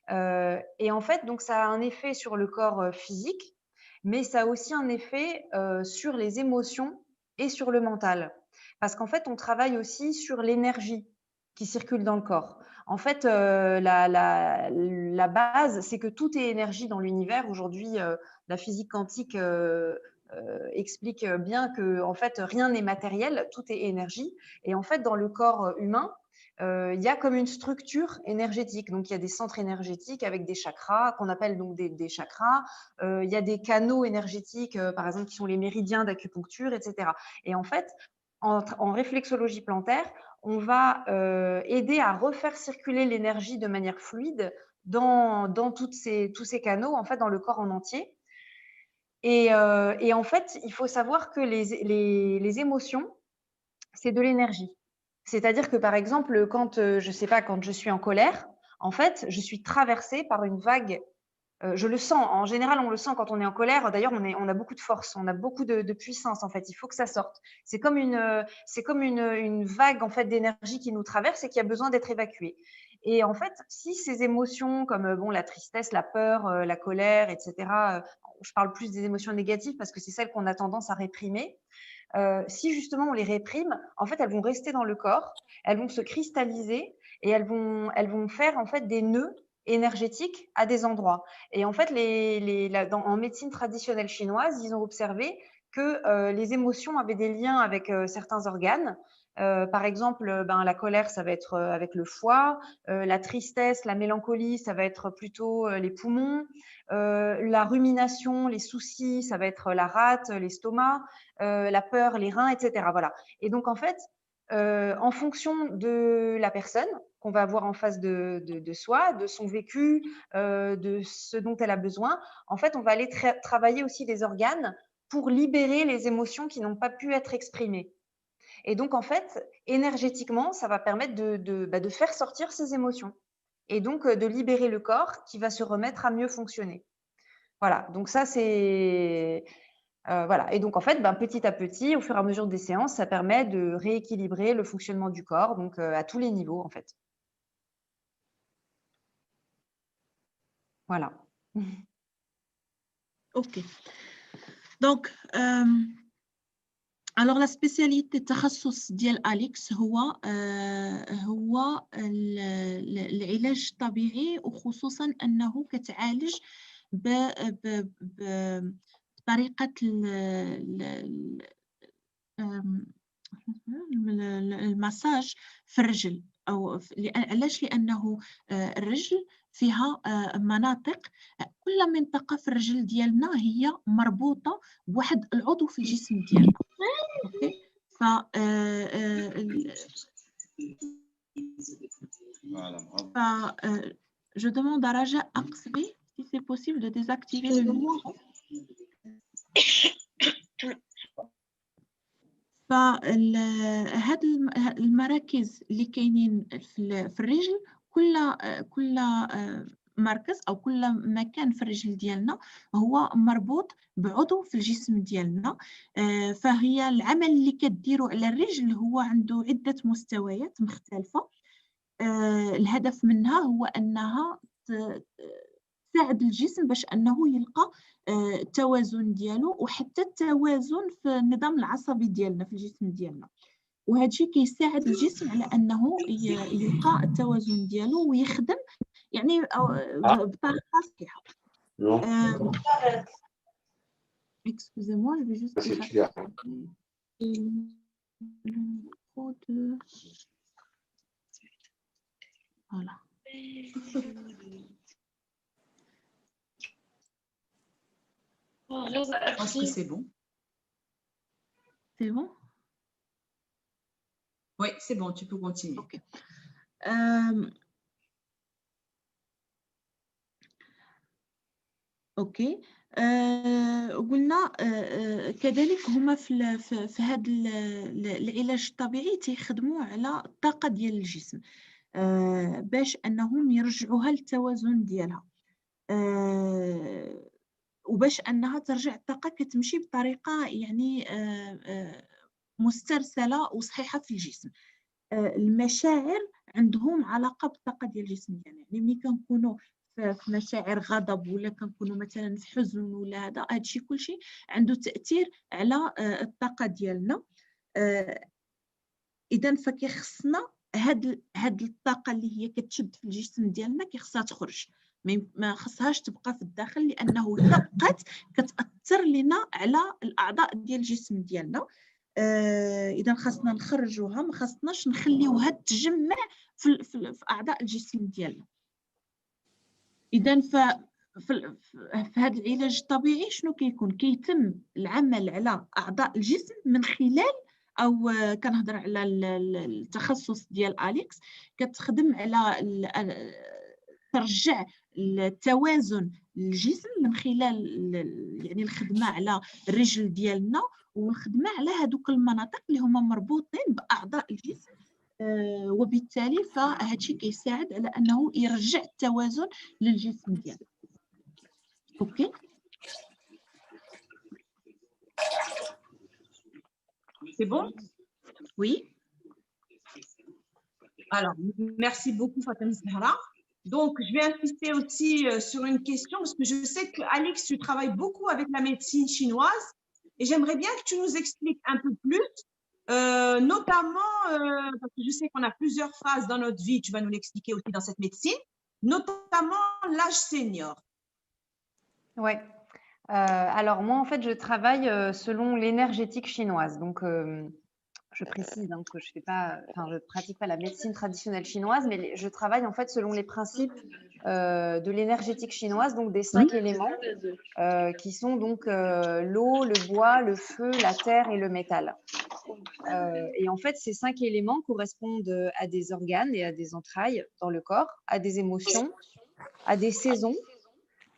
Et en fait, donc, ça a un effet sur le corps physique, mais ça a aussi un effet sur les émotions et sur le mental. Parce qu'en fait, on travaille aussi sur l'énergie qui circule dans le corps. En fait, la base, c'est que tout est énergie dans l'univers. Aujourd'hui, la physique quantique explique bien que en fait, rien n'est matériel, tout est énergie. Et en fait, dans le corps humain, il y a comme une structure énergétique. Donc, il y a des centres énergétiques avec des chakras qu'on appelle donc des chakras. Il y a des canaux énergétiques, par exemple, qui sont les méridiens d'acupuncture, etc. Et en fait, en réflexologie plantaire, on va aider à refaire circuler l'énergie de manière fluide dans tous ces canaux, en fait, dans le corps en entier. Et en fait, il faut savoir que les émotions, c'est de l'énergie. C'est-à-dire que, par exemple, quand je suis en colère, en fait, je suis traversée par une vague. Je le sens. En général, on le sent quand on est en colère. D'ailleurs, on a beaucoup de force, on a beaucoup de puissance. En fait, il faut que ça sorte. C'est comme une vague en fait d'énergie qui nous traverse et qui a besoin d'être évacuée. Et en fait, si ces émotions comme la tristesse, la peur, la colère, etc. Je parle plus des émotions négatives parce que c'est celles qu'on a tendance à réprimer. si justement on les réprime, en fait, elles vont rester dans le corps, elles vont se cristalliser et elles vont faire en fait des nœuds énergétiques à des endroits. Et en fait, en médecine traditionnelle chinoise, ils ont observé que les émotions avaient des liens avec certains organes. Par exemple, la colère, ça va être avec le foie, la tristesse, la mélancolie, ça va être plutôt les poumons, la rumination, les soucis, ça va être la rate, l'estomac, la peur, les reins, etc. Voilà. Et donc, en fait, en fonction de la personne qu'on va avoir en face de soi, de son vécu, de ce dont elle a besoin, en fait, on va aller travailler aussi les organes pour libérer les émotions qui n'ont pas pu être exprimées. Et donc, en fait, énergétiquement, ça va permettre de faire sortir ces émotions et donc de libérer le corps qui va se remettre à mieux fonctionner. Voilà, donc ça, c'est… voilà. Et donc, en fait, petit à petit, au fur et à mesure des séances, ça permet de rééquilibrer le fonctionnement du corps, donc à tous les niveaux, en fait. Voilà. OK. Donc, alors la spécialité التخصص ديال أليكس هو العلاج الطبيعي، وخصوصا أنه كتعالج بطريقة المساج في الرجل. أو علاش؟ لأنه الرجل فيها مناطق، كل منطقة في الرجل ديالنا هي مربوطة بواحد العضو في الجسم ديالنا. اوكي، ف je demande à Raja Aqsbi si c'est possible de désactiver le micro. فهاد المراكز اللي كاينين في الرجل، كل مركز أو كل مكان في الرجل ديالنا هو مربوط بعضو في الجسم ديالنا. فهي العمل اللي كديرو على الرجل هو عنده عدة مستويات مختلفة. الهدف منها هو أنها تساعد الجسم باش أنه يلقى التوازن ديالو، وحتى التوازن في النظام العصبي ديالنا في الجسم ديالنا. وهذا الشيء كيساعد الجسم على أنه يلقى التوازن ديالو ويخدم يعني بطريقة صحيحة. Excusez-moi, je vais juste voilà. Je pense que c'est bon. C'est bon? Oui, c'est bon, tu peux continuer. Ok. اوكي. قلنا كذلك هما في هذا العلاج الطبيعي تيخدموا على الطاقه ديال الجسم باش انهم يرجعوها للتوازن ديالها، وباش انها ترجع الطاقه كتمشي بطريقه يعني مسترسله وصحيحه في الجسم. المشاعر عندهم علاقه بالطاقه ديال الجسم ديالنا، يعني ملي كنكونوا في مشاعر غضب ولا كنكونوا مثلا في حزن ولا هادشي كلشي عنده تاثير على الطاقه ديالنا. اذا فكيخصنا هاد الطاقه اللي هي كتشد في الجسم ديالنا كيخصها تخرج، ما خصهاش تبقى في الداخل، لانه اذا بقات كتاثر لنا على الاعضاء ديال الجسم ديالنا. اذا خاصنا نخرجوها، ما خاصناش نخليوها تجمع في اعضاء الجسم ديالنا. اذا في هذا العلاج الطبيعي شنو كيكون؟ كيتم العمل على اعضاء الجسم من خلال، او كنهضر على التخصص ديال أليكس، كتخدم على ترجع التوازن للجسم من خلال يعني الخدمه على الرجل ديالنا والخدمه على هذوك المناطق اللي هما مربوطين باعضاء الجسم. وبالتالي فهذا الشيء كيساعد على انه يرجع التوازن للجسم ديالنا. اوكي. C'est bon? Oui. Alors, merci beaucoup Fatima Zahra. Donc, je vais insister aussi sur une question, parce que je sais que Alex, tu travailles beaucoup avec la médecine chinoise Et j'aimerais bien que tu nous expliques un peu plus, notamment, parce que je sais qu'on a plusieurs phases dans notre vie, tu vas nous l'expliquer aussi dans cette médecine, notamment l'âge senior. Ouais. Alors moi, en fait, je travaille selon l'énergétique chinoise. Donc, je précise que je pratique pas la médecine traditionnelle chinoise, mais je travaille en fait selon les principes de l'énergétique chinoise, donc des 5 éléments qui sont donc l'eau, le bois, le feu, la terre et le métal. Et en fait, ces 5 éléments correspondent à des organes et à des entrailles dans le corps, à des émotions, à des saisons.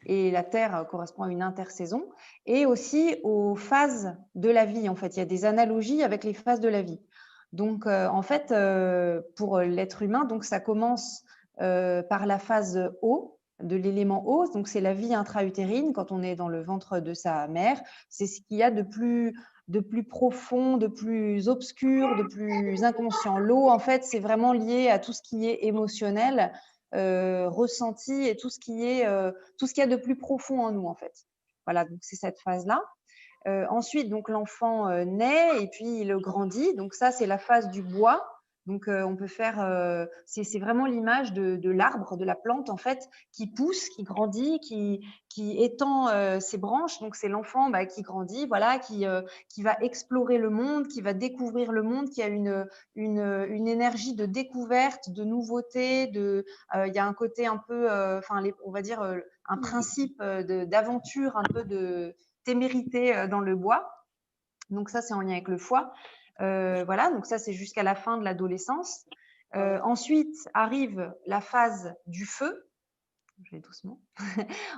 Et la Terre correspond à une intersaison, et aussi aux phases de la vie. En fait, il y a des analogies avec les phases de la vie. Donc, en fait, pour l'être humain, donc ça commence par la phase eau, de l'élément eau. Donc, c'est la vie intra-utérine quand on est dans le ventre de sa mère. C'est ce qu'il y a de plus profond, de plus obscur, de plus inconscient. L'eau, en fait, c'est vraiment lié à tout ce qui est émotionnel, ressenti et tout ce qu'il y a de plus profond en nous, en fait. Voilà, donc c'est cette phase-là. Ensuite, donc l'enfant naît et puis il grandit. Donc ça, c'est la phase du bois. Donc on peut faire, c'est vraiment l'image de l'arbre, de la plante en fait, qui pousse, qui grandit, qui étend ses branches. Donc c'est l'enfant qui grandit, voilà, qui va explorer le monde, qui va découvrir le monde, qui a une énergie de découverte, de nouveauté. Il y a un côté un peu, on va dire un principe d'aventure, un peu de témérité dans le bois. Donc ça, c'est en lien avec le foie. Voilà, donc ça, c'est jusqu'à la fin de l'adolescence. Ensuite arrive la phase du feu. Je vais doucement.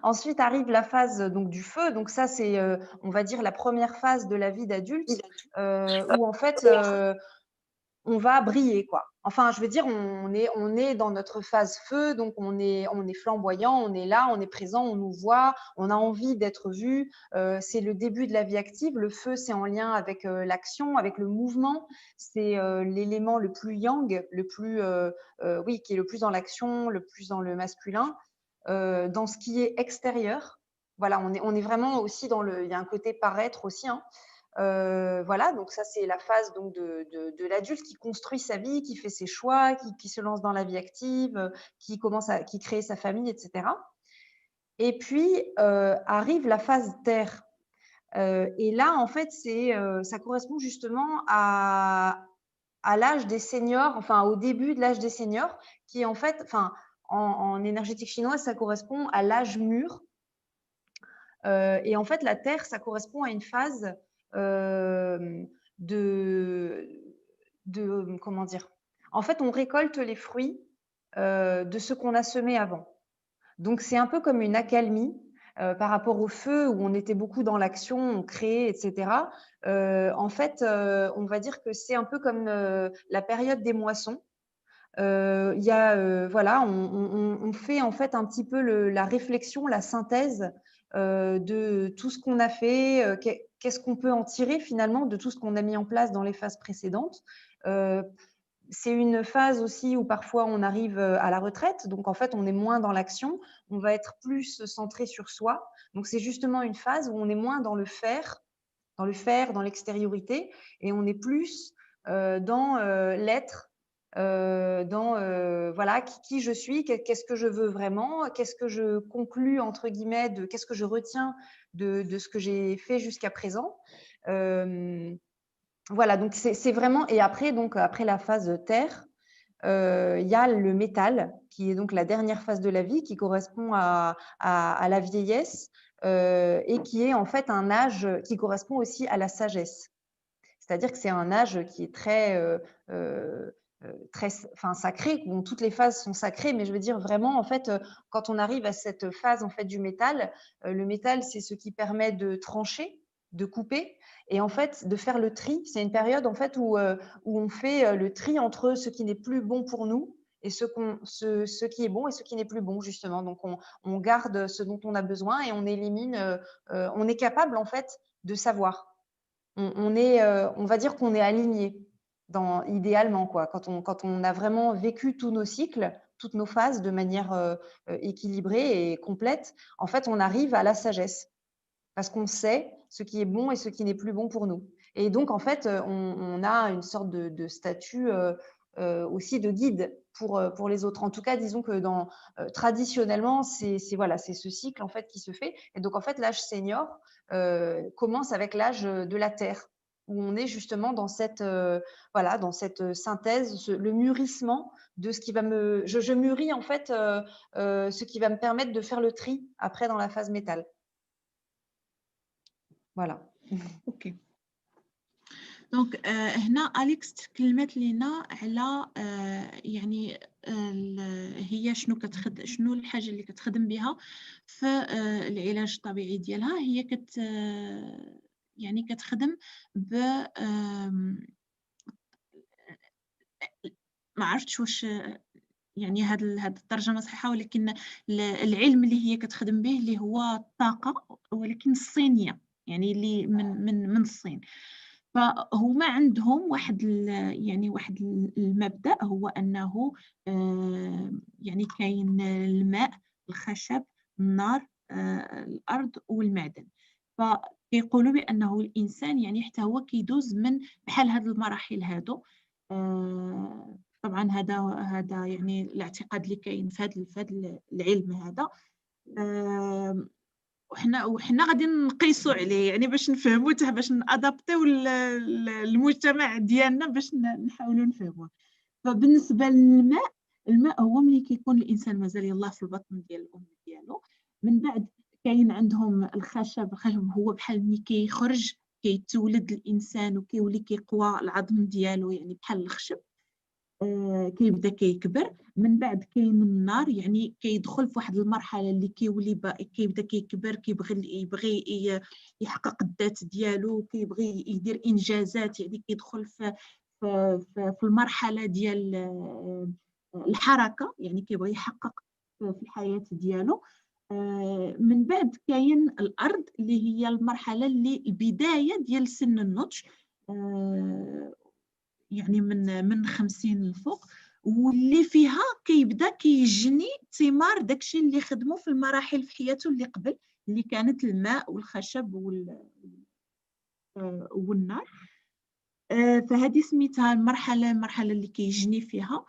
Ensuite arrive la phase donc du feu. Donc ça, c'est, on va dire, la première phase de la vie d'adulte où en fait, on va briller, quoi. Enfin, je veux dire, on est dans notre phase feu, donc on est flamboyant, on est là, on est présent, on nous voit, on a envie d'être vu. C'est le début de la vie active. Le feu, c'est en lien avec l'action, avec le mouvement. C'est l'élément le plus yang, qui est le plus dans l'action, le plus dans le masculin, dans ce qui est extérieur. Voilà, on est vraiment aussi il y a un côté paraître aussi, hein. Voilà, donc ça c'est la phase donc de l'adulte qui construit sa vie, qui fait ses choix, qui se lance dans la vie active, qui crée sa famille, etc. Et puis arrive la phase terre. Et là, en fait, ça correspond justement à l'âge des seniors, enfin au début de l'âge des seniors, qui est en fait, en énergétique chinoise, ça correspond à l'âge mûr. Et en fait, la terre, ça correspond à une phase comment dire, en fait, on récolte les fruits de ce qu'on a semé avant. Donc, c'est un peu comme une accalmie par rapport au feu où on était beaucoup dans l'action, on créait, etc. En fait, on va dire que c'est un peu comme la période des moissons. Il y a, voilà, on fait en fait un petit peu la réflexion, la synthèse de tout ce qu'on a fait, qu'est-ce qu'on peut en tirer finalement de tout ce qu'on a mis en place dans les phases précédentes. C'est une phase aussi où parfois on arrive à la retraite, donc en fait on est moins dans l'action, on va être plus centré sur soi. Donc c'est justement une phase où on est moins dans le faire, dans l'extériorité, et on est plus dans l'être, dans voilà qui je suis, qu'est-ce que je veux vraiment, qu'est-ce que je conclus entre guillemets, qu'est-ce que je retiens de ce que j'ai fait jusqu'à présent. Voilà, donc c'est vraiment, et après, donc après la phase terre, il y a le métal, qui est donc la dernière phase de la vie, qui correspond à la vieillesse, et qui est en fait un âge qui correspond aussi à la sagesse. C'est-à-dire que c'est un âge qui est très sacré, où toutes les phases sont sacrées, mais je veux dire vraiment, en fait, quand on arrive à cette phase en fait du métal, le métal, c'est ce qui permet de trancher, de couper, et en fait de faire le tri. C'est une période en fait où on fait le tri entre ce qui n'est plus bon pour nous et ce qui est bon et ce qui n'est plus bon, justement. Donc on garde ce dont on a besoin et on élimine, on est capable en fait de savoir. On va dire qu'on est aligné idéalement, quoi. Quand on a vraiment vécu tous nos cycles, toutes nos phases de manière équilibrée et complète, en fait, on arrive à la sagesse. parce qu'on sait ce qui est bon et ce qui n'est plus bon pour nous. Et donc, en fait, on a une sorte de statut aussi de guide pour les autres. En tout cas, disons que traditionnellement, c'est voilà, c'est ce cycle en fait qui se fait. Et donc, en fait, l'âge senior commence avec l'âge de la Terre, où on est justement dans cette, voilà, dans cette synthèse, le mûrissement de ce qui va je mûris en fait ce qui va me permettre de faire le tri après dans la phase métal. Voilà. اوكي دونك هنا أليكس تكلمت لنا على يعني هي شنو الحاجة اللي كتخدم بها في العلاج الطبيعي ديالها. هي يعني كتخدم ب ما عرفتش واش يعني هاد الترجمة صحيحة، ولكن العلم اللي هي كتخدم به اللي هو الطاقة، ولكن الصينية، يعني اللي من الصين. فهما عندهم واحد المبدأ، هو أنه يعني كاين الماء، الخشب، النار، الأرض والمعدن. فكيقولوا بأنه الإنسان يعني حتى هو كيدوز من بحال هاد المراحل هادو. طبعا هذا يعني الاعتقاد اللي كاين في هذا العلم هذا. وحنا غادي نقيسوا عليه يعني باش نفهموا حتى باش نادابتيو المجتمع ديالنا باش نحاولوا نفهموه. فبالنسبه للماء، الماء هو ملي كيكون الانسان مازال يلاه في البطن ديال الام ديالو. من بعد كاين عندهم الخشب هو بحال ملي كيخرج كيتولد الانسان وكيولي كيقوى العظم ديالو، يعني بحال الخشب كيبدا كيكبر. من بعد كاين النار، يعني كيدخل في واحد المرحله اللي كيولي كيبدا كيكبر، كيبغي يحقق الذات ديالو، كيبغي يدير انجازات، يعني كيدخل في المرحله ديال الحركه، يعني كيبغي يحقق في الحياه ديالو. من بعد كاين الارض اللي هي المرحله اللي البدايه ديال سن النضج، يعني من 50 للفوق، واللي فيها كيبدا كيجني ثمار داكشي اللي خدموا في المراحل في حياته اللي قبل، اللي كانت الماء والخشب والنار. فهذه سميتها المرحله اللي كيجني فيها،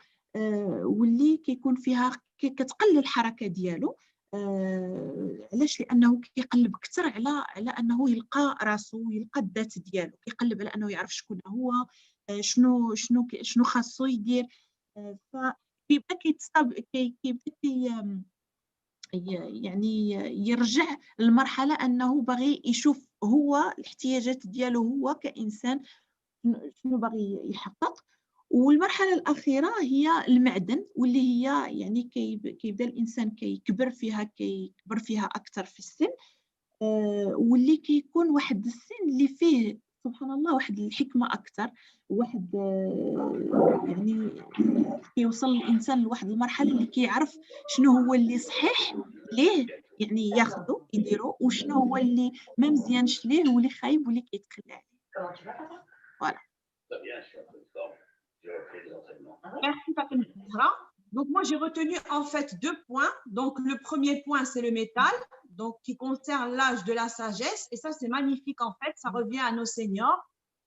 واللي كيكون فيها كتقل الحركه ديالو. علاش؟ لانه كيقلب اكثر على انه يلقى راسو، يلقى الذات ديالو، كيقلب على انه يعرف شكون هو، شنو خاصو يدير. فكيبدا يعني يرجع للمرحله انه باغي يشوف هو الاحتياجات ديالو هو كانسان شنو باغي يحقق. والمرحله الاخيره هي المعدن، واللي هي يعني كيبدا الانسان كيكبر فيها اكثر في السن، واللي كيكون واحد السن اللي فيه سبحان الله واحد الحكمه اكثر، واحد يعني كيوصل الانسان لواحد المرحله اللي كيعرف شنو هو اللي صحيح ليه يعني ياخذه يديرو، وشنو هو اللي ما مزيانش ليه واللي خايب واللي كيتخلى عليه. فوالا. Merci Fatima Zahra. Donc moi j'ai retenu en fait 2 points. Donc le premier point c'est le métal, donc qui concerne l'âge de la sagesse, et ça c'est magnifique en fait, ça revient à nos seniors.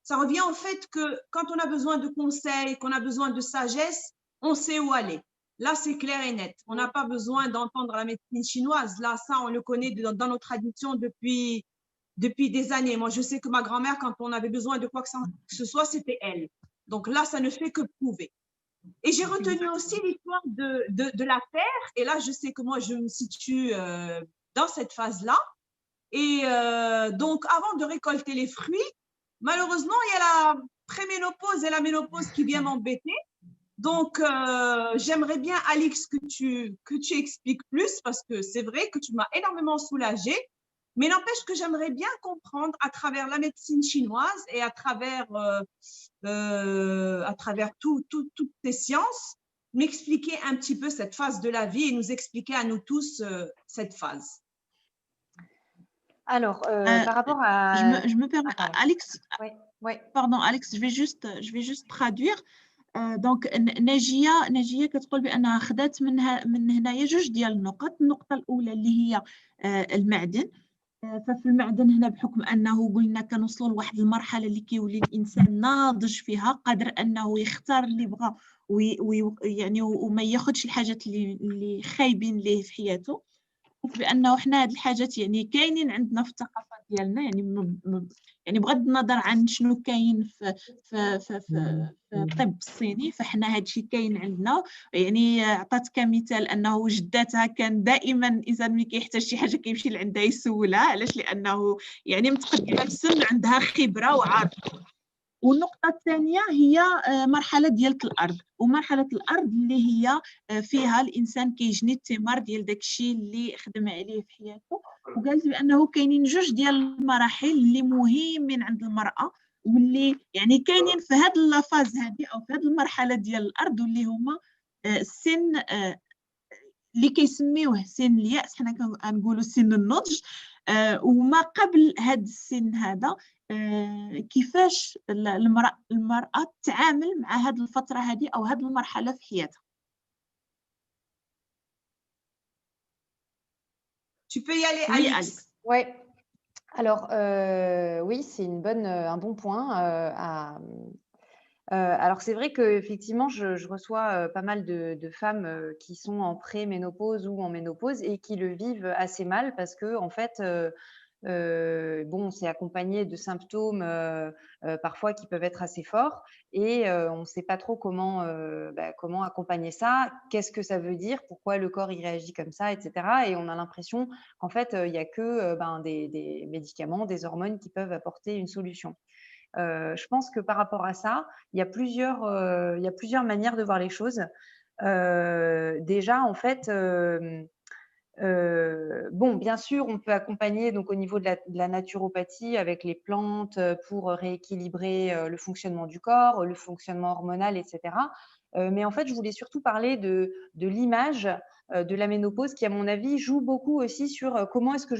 Ça revient au fait que quand on a besoin de conseils, qu'on a besoin de sagesse, on sait où aller. Là c'est clair et net. On n'a pas besoin d'entendre la médecine chinoise. Là ça on le connaît dans nos traditions depuis des années. Moi je sais que ma grand-mère, quand on avait besoin de quoi que ce soit, c'était elle. Donc là ça ne fait que prouver. Et j'ai retenu aussi l'histoire de la terre. Et là, je sais que moi, je me situe dans cette phase-là. Et donc, avant de récolter les fruits, malheureusement, il y a la préménopause et la ménopause qui viennent m'embêter. Donc, j'aimerais bien, Alix, que tu expliques plus, parce que c'est vrai que tu m'as énormément soulagée. Mais n'empêche que j'aimerais bien comprendre à travers la médecine chinoise et à travers toutes ces sciences, m'expliquer un petit peu cette phase de la vie et nous expliquer à nous tous cette phase. Alors, par rapport à… Je me permets, Alix. Oui. Pardon, Alix, je vais juste traduire. دونك ناجيه كتقول بانها خدات من هنايا جوج ديال النقط. النقطه الاولى اللي هي المعدن، ففي المعدن هنا بحكم انه قلنا كنوصلوا لواحد المرحله اللي كيولي الانسان ناضج فيها قادر انه يختار اللي بغى يعني وما ياخذش الحاجات اللي خايبين ليه في حياته. بانه حنا هاد الحاجات يعني كاينين عندنا في الثقافه ديالنا، يعني بغض النظر عن شنو كاين في الطب الصيني، فحنا هاد الشيء كاين عندنا. يعني عطاتك كمثال انه جداتها كان دائما الانسان ملي كيحتاج شي حاجه كيمشي لعندها يسولها، علاش؟ لانه يعني متقدمه في السن، عندها خبره وعارفه. والنقطة الثانية هي مرحلة ديال الأرض، ومرحلة الأرض اللي هي فيها الإنسان كيجني الثمار ديال داك الشيء اللي خدم عليه في حياته. وقالت بأنه كاينين جوج ديال المراحل اللي مهمين عند المرأة، واللي يعني كاينين في هذه اللافاز هذه أو في هذه المرحلة ديال الأرض، واللي هما السن اللي كيسميوه سن اليأس، حنا كنقولوا سن النضج. وما قبل هذا السن هذا كيفاش المرأة تتعامل مع هذه الفترة هذه أو هذه المرحلة في حياتها. Tu peux y aller, Oui, Alix. Alix. Ouais. Alors, oui, c'est un bon point alors, c'est vrai qu'effectivement, je reçois pas mal de femmes qui sont en pré-ménopause ou en ménopause et qui le vivent assez mal parce que, en fait, bon, c'est accompagné de symptômes parfois qui peuvent être assez forts et on ne sait pas trop comment accompagner ça, qu'est-ce que ça veut dire, pourquoi le corps il réagit comme ça, etc. Et on a l'impression qu'en fait, il n'y a que des médicaments, des hormones qui peuvent apporter une solution. Je pense que par rapport à ça, il y a plusieurs manières de voir les choses. Déjà, en fait, bon, bien sûr, on peut accompagner donc au niveau de la naturopathie avec les plantes pour rééquilibrer le fonctionnement du corps, le fonctionnement hormonal, etc. Mais en fait, je voulais surtout parler de l'image de la ménopause qui, à mon avis, joue beaucoup aussi sur comment est-ce que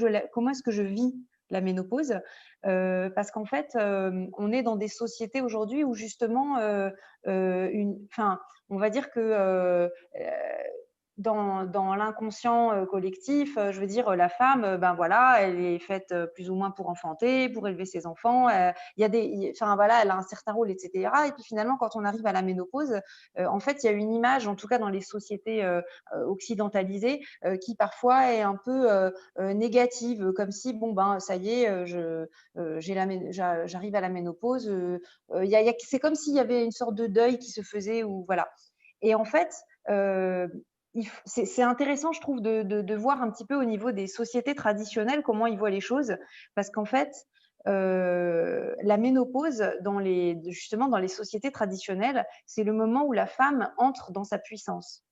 je vis la ménopause, parce qu'en fait, on est dans des sociétés aujourd'hui où justement, on va dire que dans l'inconscient collectif, je veux dire, la femme, ben voilà, elle est faite plus ou moins pour enfanter, pour élever ses enfants. Voilà, elle a un certain rôle, etc. Et puis finalement, quand on arrive à la ménopause, en fait, il y a une image, en tout cas dans les sociétés occidentalisées, qui parfois est un peu négative, comme si bon ben ça y est, j'arrive à la ménopause. C'est comme s'il y avait une sorte de deuil qui se faisait, ou voilà. Et en fait, c'est intéressant, je trouve, de voir un petit peu au niveau des sociétés traditionnelles comment ils voient les choses, parce qu'en fait, la ménopause, justement dans les sociétés traditionnelles, c'est le moment où la femme entre dans sa puissance.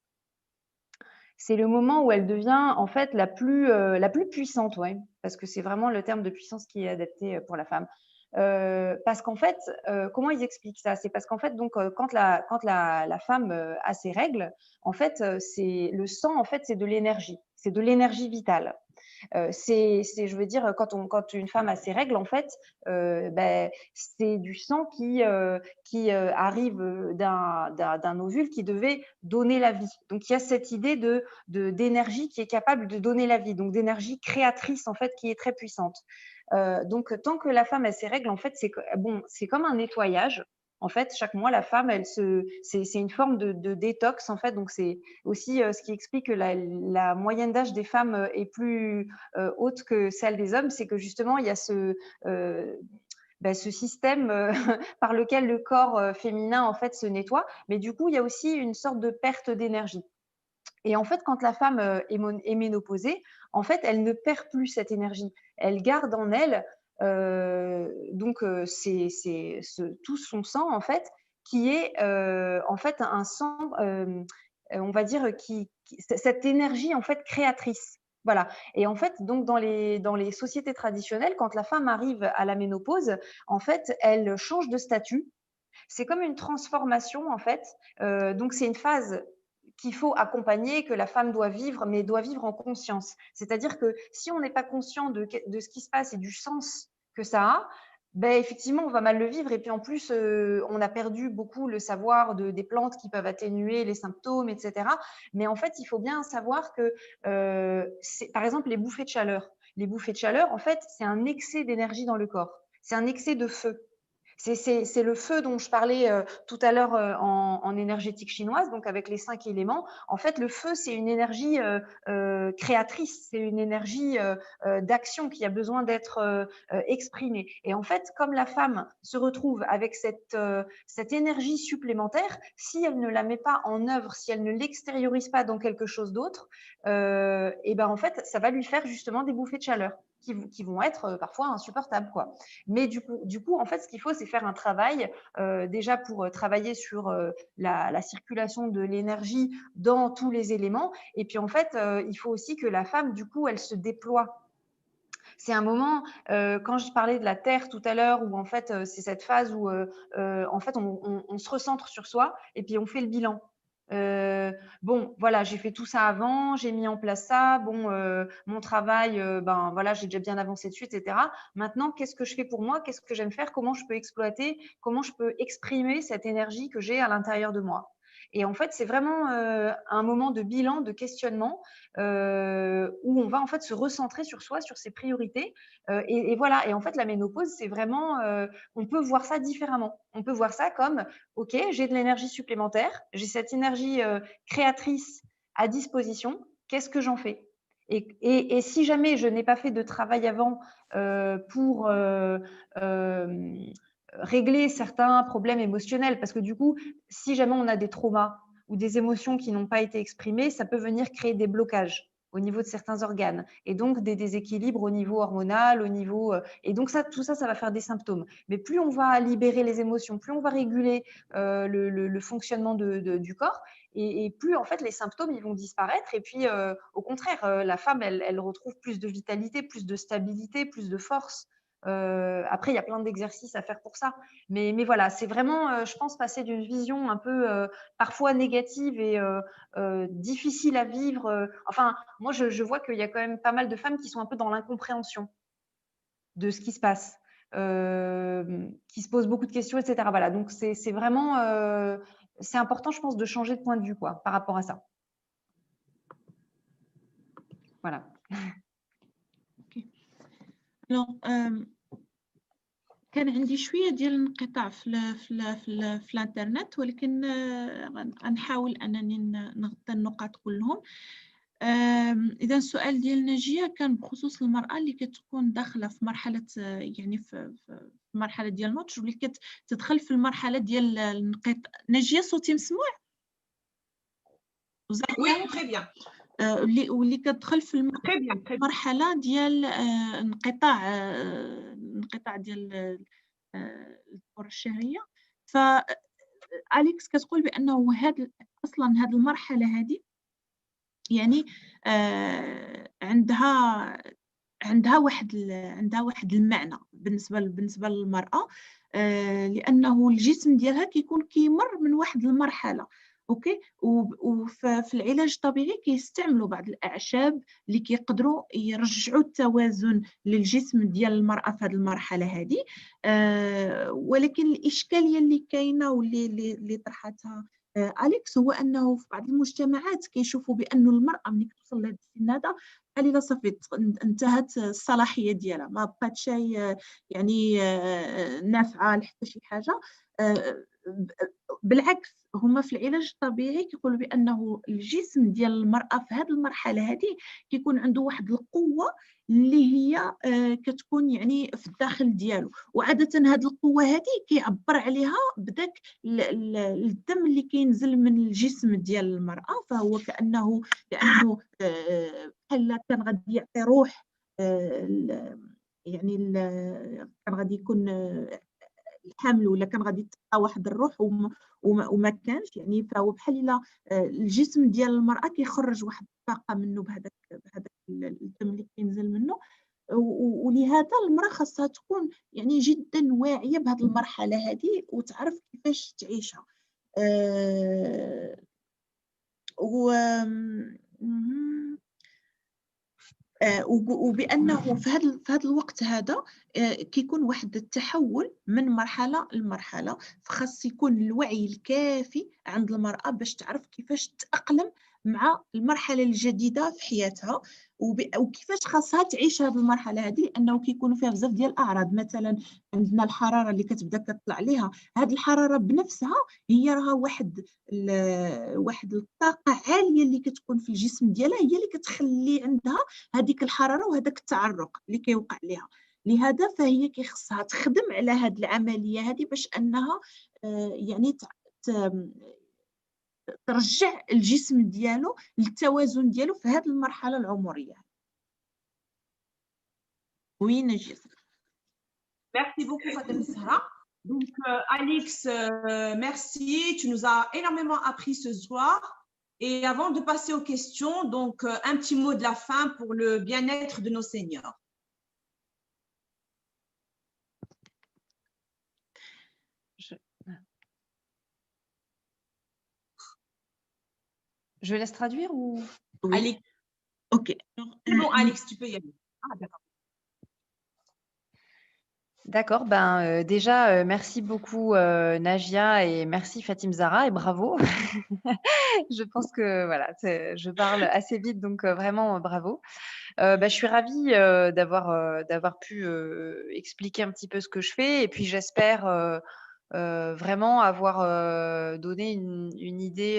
C'est le moment où elle devient en fait la plus puissante, ouais, parce que c'est vraiment le terme de puissance qui est adapté pour la femme. Parce qu'en fait, comment ils expliquent ça? C'est parce qu'en fait, donc, quand la femme a ses règles, en fait, c'est le sang, en fait, c'est de l'énergie vitale. Je veux dire, quand une femme a ses règles, en fait, c'est du sang qui arrive d'un ovule qui devait donner la vie. Donc, il y a cette idée d'énergie qui est capable de donner la vie, donc d'énergie créatrice, en fait, qui est très puissante. Donc, tant que la femme a ses règles, en fait, c'est comme un nettoyage. En fait, chaque mois, la femme, c'est une forme de détox, en fait. Donc, c'est aussi ce qui explique que la moyenne d'âge des femmes est plus haute que celle des hommes. C'est que justement, il y a ce système par lequel le corps féminin, en fait, se nettoie. Mais du coup, il y a aussi une sorte de perte d'énergie. Et en fait, quand la femme est ménopausée, en fait, elle ne perd plus cette énergie. Elle garde en elle tout son sang, en fait, qui est en fait un sang, on va dire, cette énergie en fait créatrice. Voilà. Et en fait, donc dans les sociétés traditionnelles, quand la femme arrive à la ménopause, en fait, elle change de statut. C'est comme une transformation, en fait. Donc, c'est une phase qu'il faut accompagner, que la femme doit vivre, mais doit vivre en conscience. C'est-à-dire que si on n'est pas conscient de ce qui se passe et du sens que ça a, effectivement, on va mal le vivre. Et puis en plus, on a perdu beaucoup le savoir des plantes qui peuvent atténuer les symptômes, etc. Mais en fait, il faut bien savoir que, par exemple, les bouffées de chaleur. les bouffées de chaleur, en fait, c'est un excès d'énergie dans le corps. C'est un excès de feu. C'est le feu dont je parlais tout à l'heure en énergétique chinoise, donc avec les 5 éléments. En fait, le feu, c'est une énergie créatrice, c'est une énergie d'action qui a besoin d'être exprimée. Et en fait, comme la femme se retrouve avec cette énergie supplémentaire, si elle ne la met pas en œuvre, si elle ne l'extériorise pas dans quelque chose d'autre, et ben en fait, ça va lui faire justement des bouffées de chaleur qui vont être parfois insupportables, quoi. Mais du coup, en fait, ce qu'il faut, c'est faire un travail déjà pour travailler sur la circulation de l'énergie dans tous les éléments. Et puis, en fait, il faut aussi que la femme, du coup, elle se déploie. C'est un moment, quand je parlais de la terre tout à l'heure, où en fait, c'est cette phase où en fait, on se recentre sur soi et puis on fait le bilan. Bon, voilà, j'ai fait tout ça avant, j'ai mis en place ça. Bon, mon travail, ben voilà, j'ai déjà bien avancé dessus, etc. Maintenant, qu'est-ce que je fais pour moi? Qu'est-ce que j'aime faire? Comment je peux exploiter? Comment je peux exprimer cette énergie que j'ai à l'intérieur de moi? Et en fait, c'est vraiment un moment de bilan, de questionnement, où on va en fait se recentrer sur soi, sur ses priorités. Et voilà. Et en fait, la ménopause, c'est vraiment, on peut voir ça différemment. On peut voir ça comme, ok, j'ai de l'énergie supplémentaire, j'ai cette énergie créatrice à disposition. Qu'est-ce que j'en fais? Et si jamais je n'ai pas fait de travail avant pour régler certains problèmes émotionnels, parce que du coup, si jamais on a des traumas ou des émotions qui n'ont pas été exprimées, ça peut venir créer des blocages au niveau de certains organes et donc des déséquilibres au niveau hormonal, au niveau et donc ça, tout ça, ça va faire des symptômes. Mais plus on va libérer les émotions, plus on va réguler le fonctionnement du corps et plus en fait les symptômes ils vont disparaître et puis au contraire la femme elle retrouve plus de vitalité, plus de stabilité, plus de force. Après, il y a plein d'exercices à faire pour ça. Mais voilà, c'est vraiment, je pense, passer d'une vision un peu parfois négative et difficile à vivre. Enfin, moi, je vois qu'il y a quand même pas mal de femmes qui sont un peu dans l'incompréhension de ce qui se passe, qui se posent beaucoup de questions, etc. Voilà, donc c'est vraiment, c'est important, je pense, de changer de point de vue quoi, par rapport à ça. Voilà. Alors, كان عندي شوية ديال الانقطاع في الانترنت ولكن غنحاول أنني نغطي النقاط كلهم. إذا السؤال ديال ناجية كان بخصوص المرأة اللي كتكون داخلة في مرحلة يعني في مرحلة ديال النضج واللي كتدخل في المرحلة ديال الانقطاع. ناجية صوتي مسموع؟ Oui, très bien. واللي كتدخل في المرحلة ديال انقطاع ديال الدورة الشهرية. فأليكس كتقول بأنه أصلاً هاد المرحلة هذه يعني عندها واحد المعنى بالنسبة للمرأة لأنه الجسم ديالها كيمر من واحد المرحلة. اوكي وفي العلاج الطبيعي كيستعملوا بعض الاعشاب اللي كيقدروا يرجعوا التوازن للجسم ديال المراه في هذه المرحله هذه. ولكن الاشكاليه اللي كاينه واللي طرحتها أليكس هو انه في بعض المجتمعات كيشوفوا بانه المراه ملي كتوصل لهذا السن هذا قليله صافي انتهت الصلاحيه ديالها، ما بقات شي يعني نافعه لحتى شي حاجه. بالعكس هما في العلاج الطبيعي كيقولوا بانه الجسم ديال المراه في هذه المرحله هذه كيكون عنده واحد القوه اللي هي كتكون يعني في الداخل ديالو، وعاده هذه القوه هذه كيعبر عليها بداك الدم اللي كينزل من الجسم ديال المراه، فهو لانه بحال كان غادي يعطي روح يعني كان غادي يكون الحمل ولا كان غادي تبقى واحد الروح وما كانش يعني. فهو بحال الا الجسم ديال المراه كيخرج واحد الطاقه منه بهذاك الدم اللي كينزل منه، ولهذا المراه خاصها تكون يعني جدا واعيه بهذه المرحله هذه وتعرف كيفاش تعيشها. وبانه في هذا الوقت هذا كيكون واحد التحول من مرحله لمرحله، فخاص يكون الوعي الكافي عند المراه باش تعرف كيفاش تتاقلم مع المرحله الجديده في حياتها وكيفاش خاصها تعيش هذه المرحله هذه، لانه كيكونوا فيها بزاف ديال الاعراض. مثلا عندنا الحراره اللي كتبدا كتطلع عليها، هذه الحراره بنفسها هي راها واحد الطاقه عاليه اللي كتكون في الجسم ديالها، هي اللي كتخلي عندها هذيك الحراره وهذاك التعرق اللي كيوقع لها. لهذا فهي كيخصها تخدم على هذه العمليه هذه باش انها يعني ترجع الجسم ديالو للتوازن ديالو في هذه المرحله العمريه. وي نجي. Merci beaucoup, Fatem Zahra. Donc, Alix, merci. Tu nous as énormément appris ce soir. Et avant de passer aux questions, donc un petit mot de la fin pour le bien-être de nos seniors. Je laisse traduire ou… Oui. Alix. Ok. C'est bon, Alix, tu peux y aller. Ah, d'accord. D'accord, ben, déjà, merci beaucoup Najia et merci Fatim Zahra et bravo. Je pense que voilà, je parle assez vite, donc vraiment bravo. Je suis ravie d'avoir pu expliquer un petit peu ce que je fais et puis j'espère vraiment avoir donné une idée,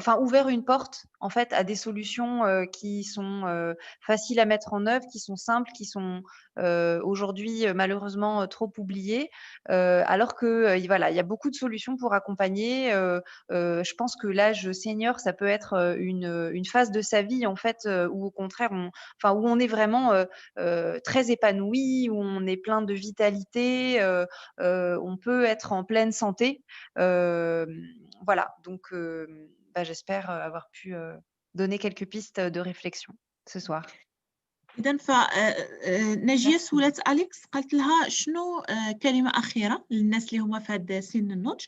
enfin ouvert une porte en fait à des solutions qui sont faciles à mettre en œuvre, qui sont simples, qui sont aujourd'hui malheureusement trop oubliées, alors que voilà, il y a beaucoup de solutions pour accompagner. Je pense que l'âge senior, ça peut être une phase de sa vie en fait où au contraire, où on est vraiment très épanoui, où on est plein de vitalité, on peut être en pleine santé. Voilà, donc j'espère avoir pu donner quelques pistes de réflexion ce soir. إذا فنجية سولات أليكس قالت لها شنو كلمة أخيرة للناس اللي هما في هذا سن النضج.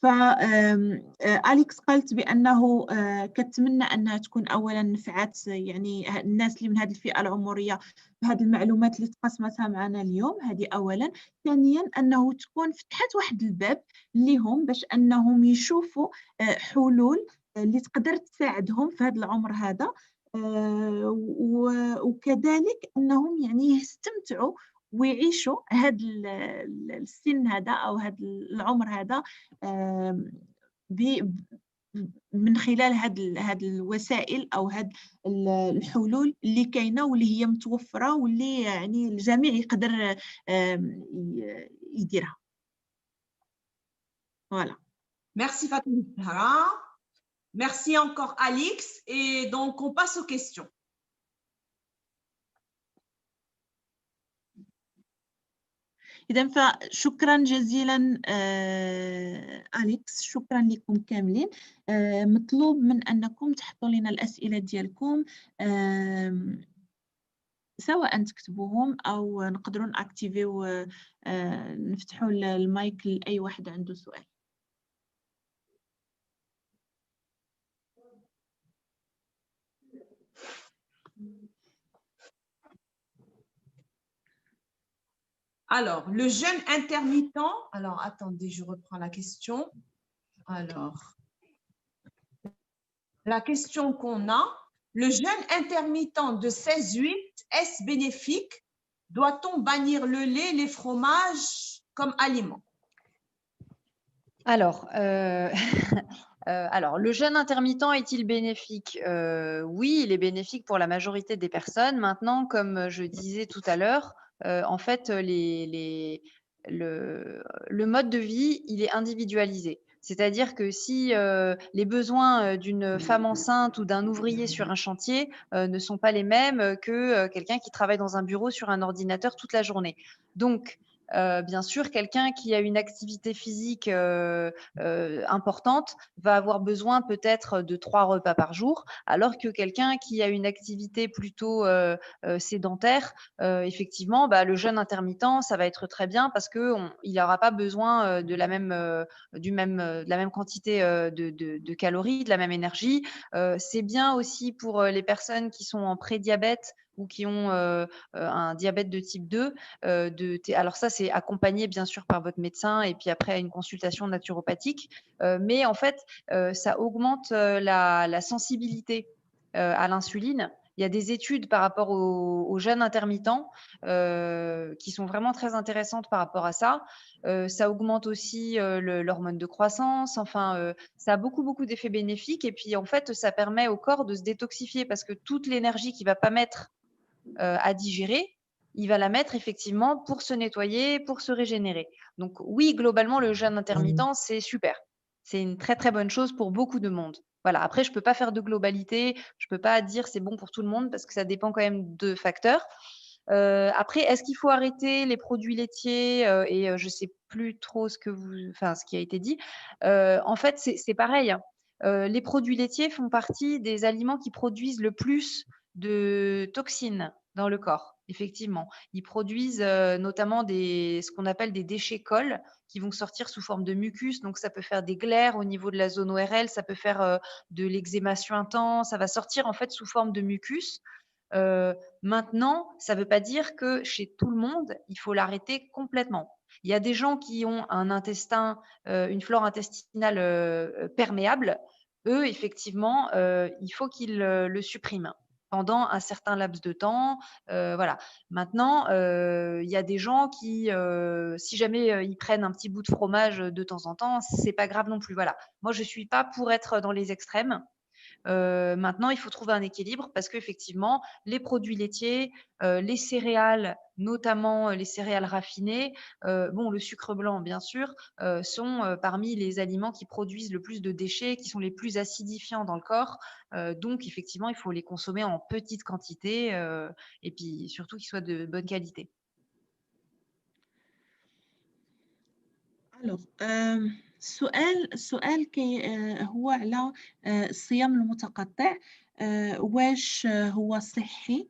فأليكس قالت بأنه كتمنى أنها تكون أولا نفعت يعني الناس اللي من هذه الفئة العمرية بهذه المعلومات اللي تقسمتها معنا اليوم. هذه أولا. ثانيا أنه تكون فتحت واحد الباب لهم باش أنهم يشوفوا حلول اللي تقدر تساعدهم في هذا العمر هذا، وكذلك أنهم يعني يستمتعوا ويعيشوا هذا السن هذا أو هذا العمر هذا من خلال هذه الوسائل أو هذه الحلول اللي كاينة واللي هي متوفرة واللي يعني الجميع يقدر يديرها. Voilà. Merci Fatim Zahra. Merci encore Alix. Et donc, on passe aux questions. إذا فشكرا جزيلا أليكس، شكرا لكم كاملين. مطلوب من أنكم تحطوا لنا الأسئلة ديالكم، سواء تكتبوهم أو نقدروا نأكتيفيو نفتحوا المايك لأي واحد عنده سؤال. Alors, le jeûne intermittent. Alors, attendez, je reprends la question. Alors, la question qu'on a, le jeûne intermittent de 16-8, est-ce bénéfique? Doit-on bannir le lait, les fromages comme aliments? Alors, alors, le jeûne intermittent est-il bénéfique? Oui, il est bénéfique pour la majorité des personnes. Maintenant, comme je disais tout à l'heure, en fait, le mode de vie, il est individualisé. C'est-à-dire que si les besoins d'une femme enceinte ou d'un ouvrier sur un chantier ne sont pas les mêmes que quelqu'un qui travaille dans un bureau sur un ordinateur toute la journée. Donc, bien sûr, quelqu'un qui a une activité physique importante va avoir besoin peut-être de 3 repas par jour, alors que quelqu'un qui a une activité plutôt sédentaire, effectivement, le jeûne intermittent, ça va être très bien parce qu'il n'aura pas besoin de la même quantité de calories, de la même énergie. C'est bien aussi pour les personnes qui sont en prédiabète ou qui ont un diabète de type 2, alors ça, c'est accompagné bien sûr par votre médecin et puis après une consultation naturopathique. Mais en fait, ça augmente la sensibilité à l'insuline. Il y a des études par rapport aux jeûnes intermittents qui sont vraiment très intéressantes par rapport à ça. Ça augmente aussi l'hormone de croissance. Enfin, ça a beaucoup d'effets bénéfiques. Et puis, en fait, ça permet au corps de se détoxifier parce que toute l'énergie qu'il ne va pas mettre à digérer, il va la mettre effectivement pour se nettoyer, pour se régénérer. Donc oui, globalement, le jeûne intermittent, c'est super. C'est une très bonne chose pour beaucoup de monde. Voilà. Après, je ne peux pas faire de globalité, je ne peux pas dire c'est bon pour tout le monde parce que ça dépend quand même de facteurs. Après, est-ce qu'il faut arrêter les produits laitiers je ne sais plus trop ce qui a été dit. En fait, c'est pareil. Les produits laitiers font partie des aliments qui produisent le plus de toxines dans le corps, effectivement. Ils produisent notamment ce qu'on appelle des déchets cols qui vont sortir sous forme de mucus. Donc, ça peut faire des glaires au niveau de la zone ORL, ça peut faire de l'eczémation intense, ça va sortir en fait sous forme de mucus. Maintenant, ça ne veut pas dire que chez tout le monde, il faut l'arrêter complètement. Il y a des gens qui ont un intestin, une flore intestinale perméable. Eux, effectivement, il faut qu'ils le suppriment pendant un certain laps de temps. Voilà. Maintenant, il y a des gens qui, si jamais ils prennent un petit bout de fromage de temps en temps, c'est pas grave non plus. Voilà. Moi, je suis pas pour être dans les extrêmes. Maintenant, il faut trouver un équilibre parce qu'effectivement, les produits laitiers, les céréales, notamment les céréales raffinées, le sucre blanc, bien sûr, sont parmi les aliments qui produisent le plus de déchets, qui sont les plus acidifiants dans le corps. Donc, effectivement, il faut les consommer en petite quantité et puis surtout qu'ils soient de bonne qualité. Alors, السؤال هو على الصيام المتقطع واش هو صحي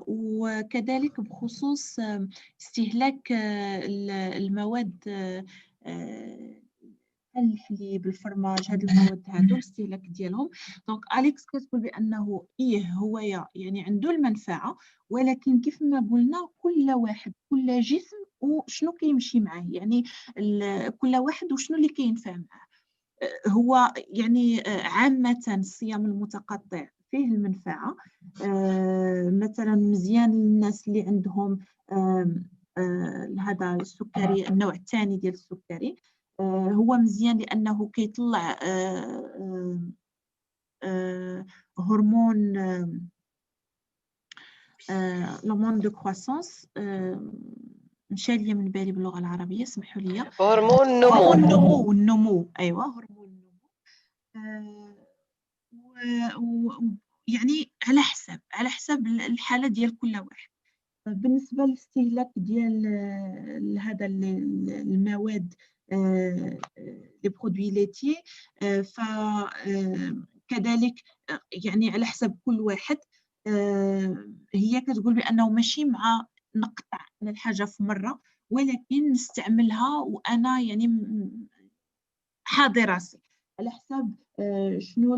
وكذلك بخصوص استهلاك المواد الحليب، الفرماج، هاد المواد هادو الاستهلاك ديالهم. دونك أليكس كتقول بأنه هو يعني عنده المنفعة، ولكن كيف ما قلنا كل واحد كل جسم وشنو كيمشي معاه، يعني كل واحد وشنو اللي كينفع معاه. هو يعني عامة الصيام المتقطع فيه المنفعة، مثلا مزيان للناس اللي عندهم هذا السكري، النوع الثاني ديال السكري. هو مزيان لأنه كيطلع هرمون l'hormone de croissance. مشى ليا من بالي باللغة العربية، سمحوا لي. هرمون النمو. النمو، أيوة هرمون النمو. يعني على حسب الحالة ديال كل واحد. بالنسبة للاستهلاك ديال هذا المواد لي برودوي ليتيي، فكذلك يعني على حسب كل واحد. هي كتقول بأنه ماشي مع نقطع على الحاجة في مرة، ولكن نستعملها وأنا يعني حاضر راسي على حسب شنو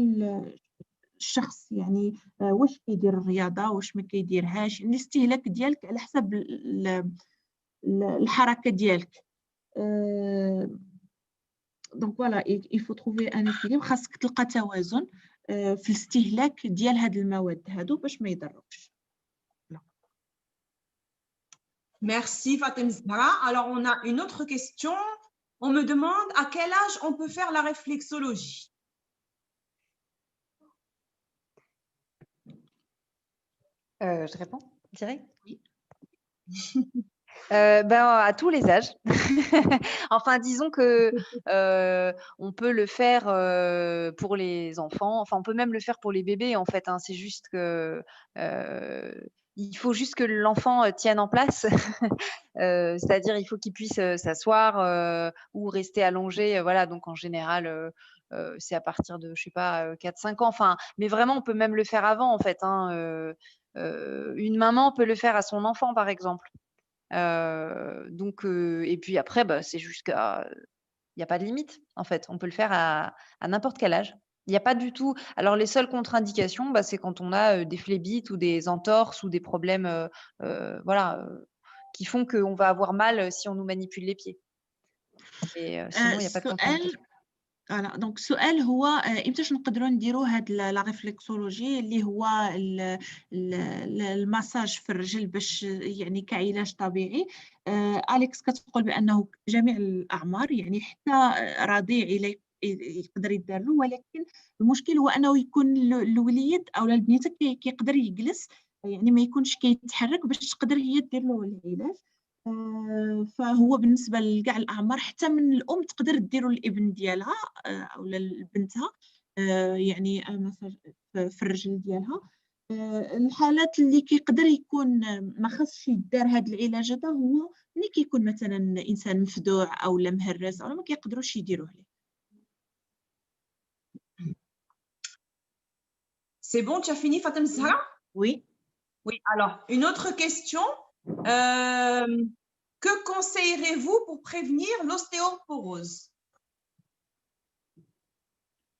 الشخص، يعني واش كيدير الرياضة واش ما كيديرهاش، يعني الاستهلاك ديالك على حسب الحركة ديالك. دونك فوالا il faut trouver un équilibre. خاصك تلقى توازن في الاستهلاك ديال هاد المواد هادو باش ما يضروكش. Merci Fatem Zahra. Alors, on a une autre question. On me demande à quel âge on peut faire la réflexologie. Je réponds direct? Oui. À tous les âges. Enfin, disons que on peut le faire pour les enfants. Enfin, on peut même le faire pour les bébés, en fait. Hein. C'est juste que il faut juste que l'enfant tienne en place. C'est-à-dire, il faut qu'il puisse s'asseoir ou rester allongé. Voilà. Donc, en général, c'est à partir de, je sais pas, 4-5 ans. Enfin, mais vraiment, on peut même le faire avant, en fait. Hein. Une maman peut le faire à son enfant, par exemple. Et puis après, c'est jusqu'à, il n'y a pas de limite, en fait. On peut le faire à n'importe quel âge. Il n'y a pas du tout. Alors, les seules contre-indications, bah, c'est quand on a des phlébites ou des entorses ou des problèmes voilà, qui font qu'on va avoir mal si on nous manipule les pieds. Et sinon, il n'y a pas de contre-indication. فوالا دونك السؤال هو امتاش نقدروا نديروا هاد لا ريفلكسولوجي اللي هو المساج في الرجل باش يعني كعلاج طبيعي. أليكس كتقول بأنه جميع الأعمار يعني حتى رضيع يقدر يدار له، ولكن المشكل هو أنه يكون الوليد أو البنيته كيقدر يجلس يعني ما يكونش كيتحرك باش تقدر هي دير له العلاج. فهو بالنسبة لكاع الأعمار حتى من الأم تقدر ديرو للابن ديالها أو لبنتها يعني مساج في الرجل ديالها. الحالات اللي كيقدر يكون ما خاصش يدار هاد العلاج هذا هو ملي كيكون مثلا إنسان مفدوع أو لا مهرس أو ما كيقدروش يديروه ليه. C'est bon, tu as fini, Fatem Zahra? Oui. Oui, alors, une autre question. Que conseillerez-vous pour prévenir l'ostéoporose?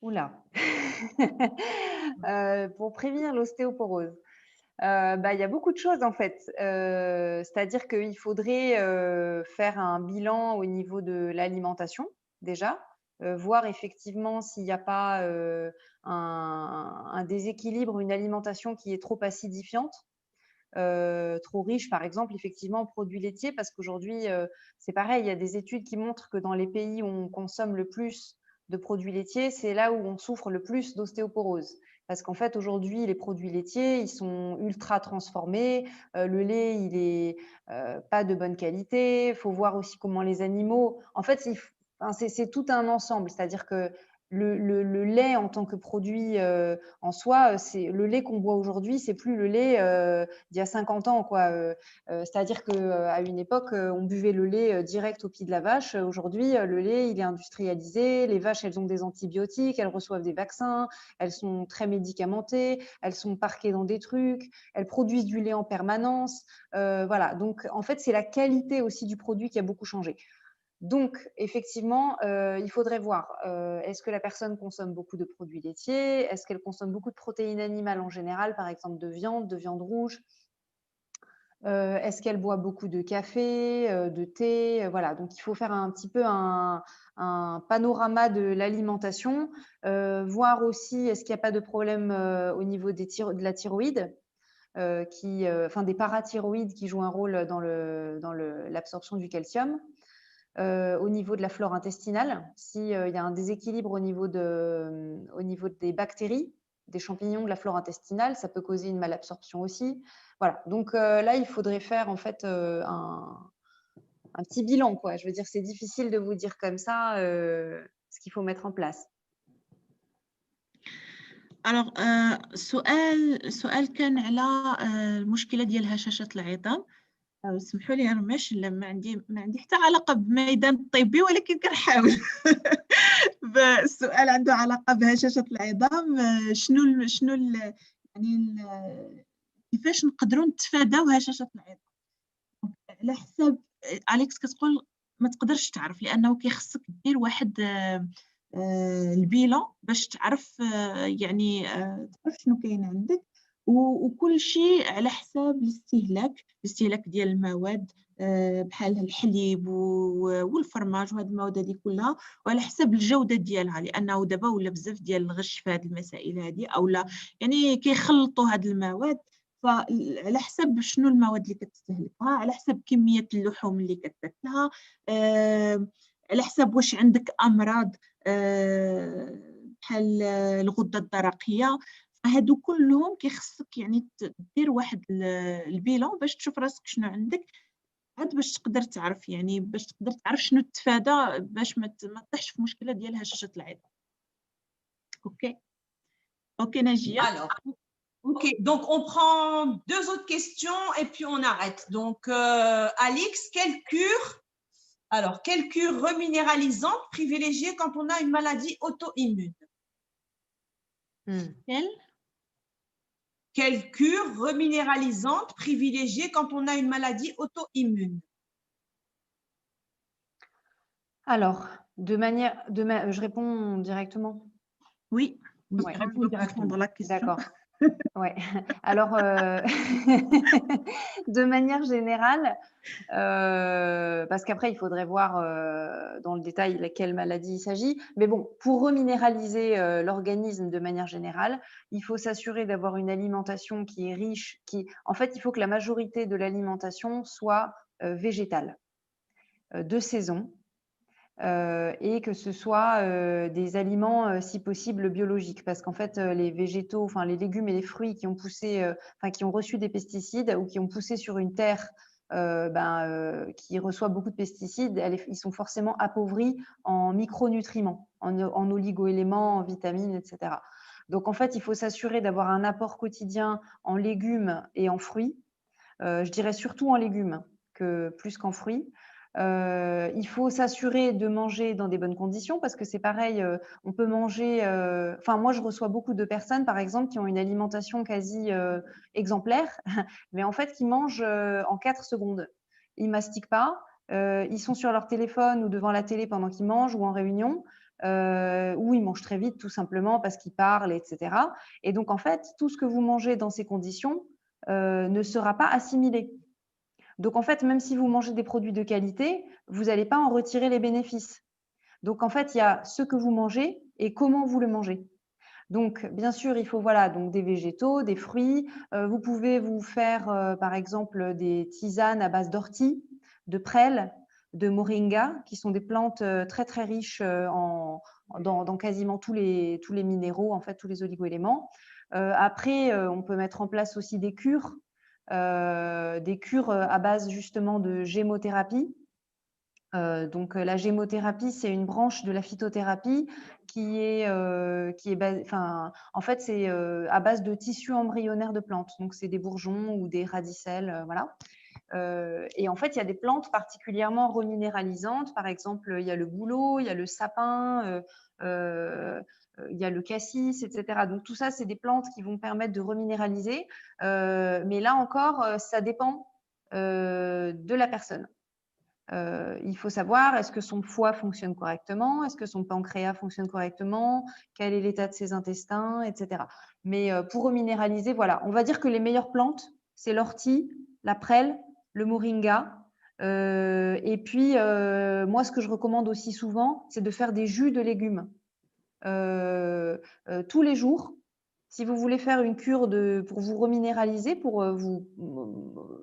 Oula. Pour prévenir l'ostéoporose. Bah, il y a beaucoup de choses en fait. C'est-à-dire qu'il faudrait faire un bilan au niveau de l'alimentation déjà, voir effectivement s'il n'y a pas un déséquilibre, une alimentation qui est trop acidifiante, trop riche par exemple effectivement en produits laitiers, parce qu'aujourd'hui c'est pareil, il y a des études qui montrent que dans les pays où on consomme le plus de produits laitiers, c'est là où on souffre le plus d'ostéoporose. Parce qu'en fait, aujourd'hui, les produits laitiers, ils sont ultra transformés. Le lait, il est pas de bonne qualité. Il faut voir aussi comment les animaux… En fait, c'est tout un ensemble. C'est-à-dire que le lait en tant que produit en soi, le lait qu'on boit aujourd'hui, c'est plus le lait d'il y a 50 ans, quoi. C'est-à-dire qu'à une époque, on buvait le lait direct au pied de la vache. Aujourd'hui, le lait, il est industrialisé. Les vaches, elles ont des antibiotiques, elles reçoivent des vaccins, elles sont très médicamentées, elles sont parquées dans des trucs, elles produisent du lait en permanence. Voilà. Donc, en fait, c'est la qualité aussi du produit qui a beaucoup changé. Donc, effectivement, il faudrait voir, est-ce que la personne consomme beaucoup de produits laitiers? Est-ce qu'elle consomme beaucoup de protéines animales en général, par exemple de viande rouge? Est-ce qu'elle boit beaucoup de café, de thé? Voilà, donc il faut faire un petit peu un panorama de l'alimentation, voir aussi est-ce qu'il n'y a pas de problème au niveau de la thyroïde, enfin des parathyroïdes qui jouent un rôle dans l'absorption du calcium. Au niveau de la flore intestinale, s'il y a un déséquilibre au niveau des bactéries, des champignons de la flore intestinale, ça peut causer une malabsorption aussi. Voilà, donc là, il faudrait faire en fait un petit bilan, quoi. Je veux dire, c'est difficile de vous dire comme ça ce qu'il faut mettre en place. Alors, السؤال كان على المشكلة ديال هشاشة العظام. سمحوا لي انا ما عندي حتى علاقه بميدان الطبي، ولكن كنحاول. السؤال عنده علاقه بهشاشه العظام. شنو يعني كيفاش نقدروا نتفاداو هشاشه العظام؟ على حساب أليكس كتقول ما تقدرش تعرف، لانه كيخصك دير واحد البيلان باش تعرف يعني تعرف شنو كاين عندك، وكل شيء على حساب الاستهلاك ديال المواد بحال الحليب والفرماج وهاد المواد هذه كلها، وعلى حساب الجوده ديالها، لانه دابا ولا بزاف ديال الغش في هاد المسائل هذه، او لا يعني كيخلطوا هاد المواد. فعلى حسب شنو المواد اللي كتستهلكها، على حسب كميه اللحوم اللي كتاكلها، على حسب واش عندك امراض بحال الغده الدرقيه. فهادو كلهم كيخصك يعني دير واحد البيلان باش تشوف راسك شنو عندك، عاد باش تقدر تعرف يعني باش تقدر تعرف شنو تتفادى باش ما تطيحش في مشكله ديال هشاشه العظام. اوكي ناجيه. Alors, ok, donc on prend 2 autres questions et puis on arrête. Donc, Alix, quelle cure reminéralisante privilégiée quand on a une maladie auto-immune? Quelle cure reminéralisante privilégiée quand on a une maladie auto-immune? Alors, je réponds directement. Oui. Ouais. Répondre directement dans la question. D'accord. Ouais. Alors, de manière générale, parce qu'après, il faudrait voir dans le détail laquelle maladie il s'agit. Mais bon, pour reminéraliser l'organisme de manière générale, il faut s'assurer d'avoir une alimentation qui est riche. En fait, il faut que la majorité de l'alimentation soit végétale, de saison, et que ce soit des aliments, si possible, biologiques. Parce qu'en fait, les végétaux, enfin les légumes et les fruits qui ont poussé, qui ont reçu des pesticides ou qui ont poussé sur une terre qui reçoit beaucoup de pesticides, ils sont forcément appauvris en micronutriments, en oligo-éléments, en vitamines, etc. Donc en fait, il faut s'assurer d'avoir un apport quotidien en légumes et en fruits. Je dirais surtout en légumes plus qu'en fruits. Il faut s'assurer de manger dans des bonnes conditions parce que c'est pareil, on peut manger. Enfin, moi, je reçois beaucoup de personnes, par exemple, qui ont une alimentation quasi exemplaire, mais en fait, qui mangent en 4 secondes. Ils mastiquent pas, ils sont sur leur téléphone ou devant la télé pendant qu'ils mangent ou en réunion, ou ils mangent très vite tout simplement parce qu'ils parlent, etc. Et donc, en fait, tout ce que vous mangez dans ces conditions ne sera pas assimilé. Donc, en fait, même si vous mangez des produits de qualité, vous n'allez pas en retirer les bénéfices. Donc, en fait, il y a ce que vous mangez et comment vous le mangez. Donc, bien sûr, il faut donc des végétaux, des fruits. Vous pouvez vous faire, par exemple, des tisanes à base d'ortie, de prêle, de moringa, qui sont des plantes très, très riches dans quasiment tous les minéraux, en fait, tous les oligo-éléments. Après, on peut mettre en place aussi des cures à base justement de gémothérapie. Donc la gémothérapie, c'est une branche de la phytothérapie qui est en fait c'est à base de tissus embryonnaires de plantes. Donc c'est des bourgeons ou des radicelles, voilà. Et en fait, il y a des plantes particulièrement reminéralisantes. Par exemple, il y a le bouleau, il y a le sapin, il y a le cassis, etc. Donc tout ça, c'est des plantes qui vont permettre de reminéraliser. Mais là encore, ça dépend de la personne. Il faut savoir, est-ce que son foie fonctionne correctement? Est-ce que son pancréas fonctionne correctement? Quel est l'état de ses intestins, etc. Mais pour reminéraliser, voilà, on va dire que les meilleures plantes, c'est l'ortie, la prêle, le moringa. Et puis, moi, ce que je recommande aussi souvent, c'est de faire des jus de légumes tous les jours. Si vous voulez faire une cure pour vous reminéraliser, pour vous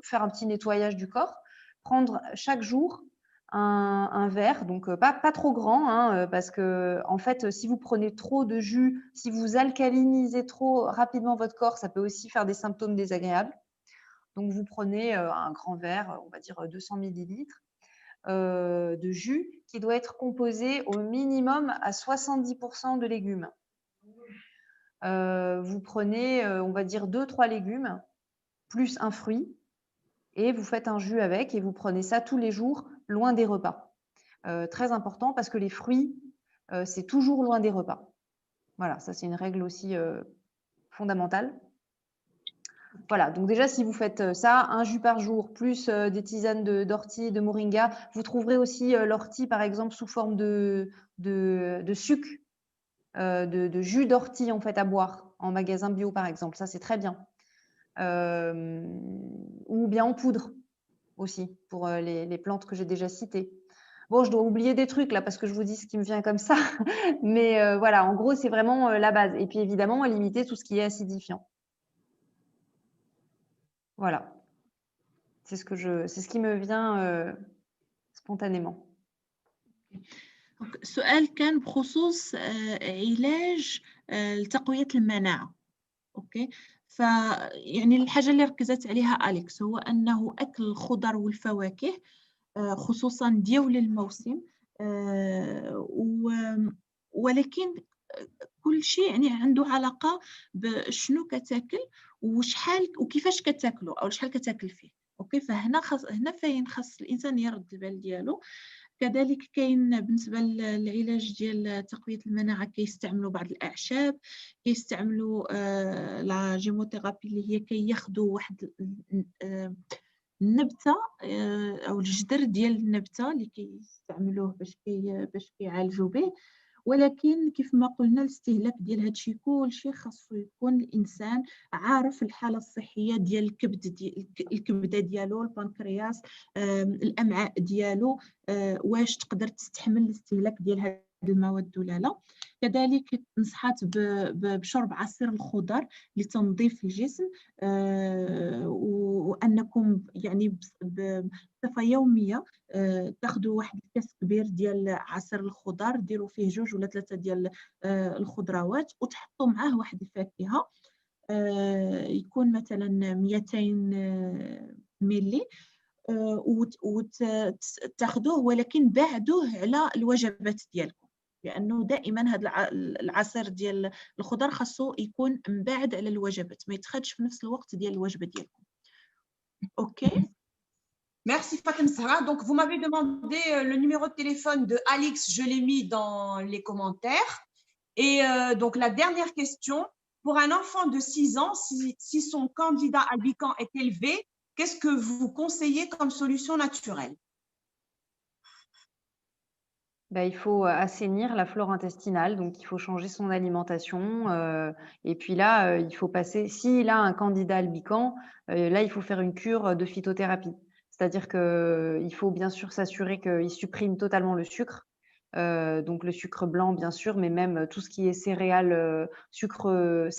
faire un petit nettoyage du corps, prendre chaque jour un verre, donc pas trop grand, hein, parce que en fait, si vous prenez trop de jus, si vous alcalinisez trop rapidement votre corps, ça peut aussi faire des symptômes désagréables. Donc, vous prenez un grand verre, on va dire 200 millilitres de jus qui doit être composé au minimum à 70% de légumes. Vous prenez, on va dire 2-3 légumes plus un fruit et vous faites un jus avec et vous prenez ça tous les jours loin des repas. Très important parce que les fruits, c'est toujours loin des repas. Voilà, ça c'est une règle aussi fondamentale. Voilà, donc déjà si vous faites ça, un jus par jour plus des tisanes d'ortie, de moringa, vous trouverez aussi l'ortie par exemple sous forme de sucre, de jus d'ortie en fait à boire en magasin bio par exemple, ça c'est très bien. Ou bien en poudre aussi pour les plantes que j'ai déjà citées. Bon, je dois oublier des trucs là parce que je vous dis ce qui me vient comme ça, mais voilà, en gros c'est vraiment la base. Et puis évidemment limiter tout ce qui est acidifiant. Voilà, c'est ce qui me vient spontanément. السؤال كان بخصوص علاج لتقوية المناعة. اوكي، فيعني الحاجة اللي ركزت عليها أليكس هو أنه أكل الخضر والفواكه خصوصا ديول الموسم، ولكن كل شيء يعني عنده علاقة بشنو كتاكل وشحال وكيفاش كتاكله أو شحال كتاكل فيه. اوكي، فهنا هنا فين خاص الإنسان يرد البال ديالو. كذلك كاين بالنسبه للعلاج ديال تقويه المناعه كيستعملوا بعض الاعشاب، كيستعملوا لا جيموثيرابي اللي هي كياخذوا واحد النبته او الجذر ديال النبته اللي كيستعملوه باش كيعالجوا به. ولكن كيف ما قلنا الاستهلاك ديال هادشي كلشي خاصو يكون الانسان عارف الحاله الصحيه ديال الكبده ديالو، البنكرياس، الامعاء ديالو، واش تقدر تستحمل الاستهلاك ديال هاد المواد ولا لا. كذلك نصحات بشرب عصير الخضر لتنظيف الجسم، وانكم يعني بصفه يوميه تاخذوا واحد الكاس كبير ديال عصير الخضر، ديروا فيه 2 ولا 3 ديال الخضروات وتحطوا معاه واحد الفاكهه، يكون مثلا 200 ملي، وتاخذوه ولكن بعدوه على الوجبات ديالكم، لانه دائما هذا العصير ديال الخضر خاصو يكون مبعد على الوجبات، ما يتخدش في نفس الوقت ديال الوجبه ديالكم. اوكي. Merci Fatem Zahra. Donc, vous m'avez demandé le numéro de téléphone de Alix, je l'ai mis dans les commentaires. Et donc, la dernière question, pour un enfant de 6 ans, si son candidat albican est élevé, qu'est-ce que vous conseillez comme solution naturelle? Il faut assainir la flore intestinale, donc il faut changer son alimentation. Et puis là, il faut passer, s'il a un candidat albican, là, il faut faire une cure de phytothérapie. C'est-à-dire qu'il faut bien sûr s'assurer qu'il supprime totalement le sucre, donc le sucre blanc, bien sûr, mais même tout ce qui est céréales,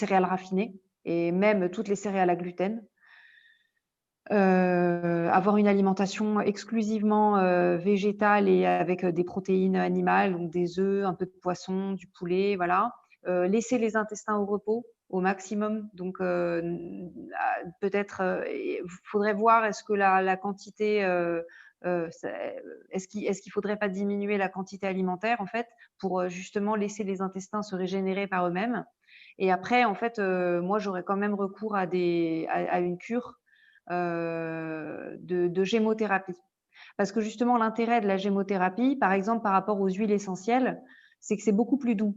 céréales raffinées, et même toutes les céréales à gluten. Avoir une alimentation exclusivement végétale et avec des protéines animales, donc des œufs, un peu de poisson, du poulet, voilà. Laisser les intestins au repos au maximum, donc peut-être faudrait voir est-ce que la quantité, est-ce qu'il faudrait pas diminuer la quantité alimentaire en fait pour justement laisser les intestins se régénérer par eux-mêmes. Et après en fait moi j'aurais quand même recours à une cure de gémothérapie. Parce que justement, l'intérêt de la gémothérapie, par exemple, par rapport aux huiles essentielles, c'est que c'est beaucoup plus doux.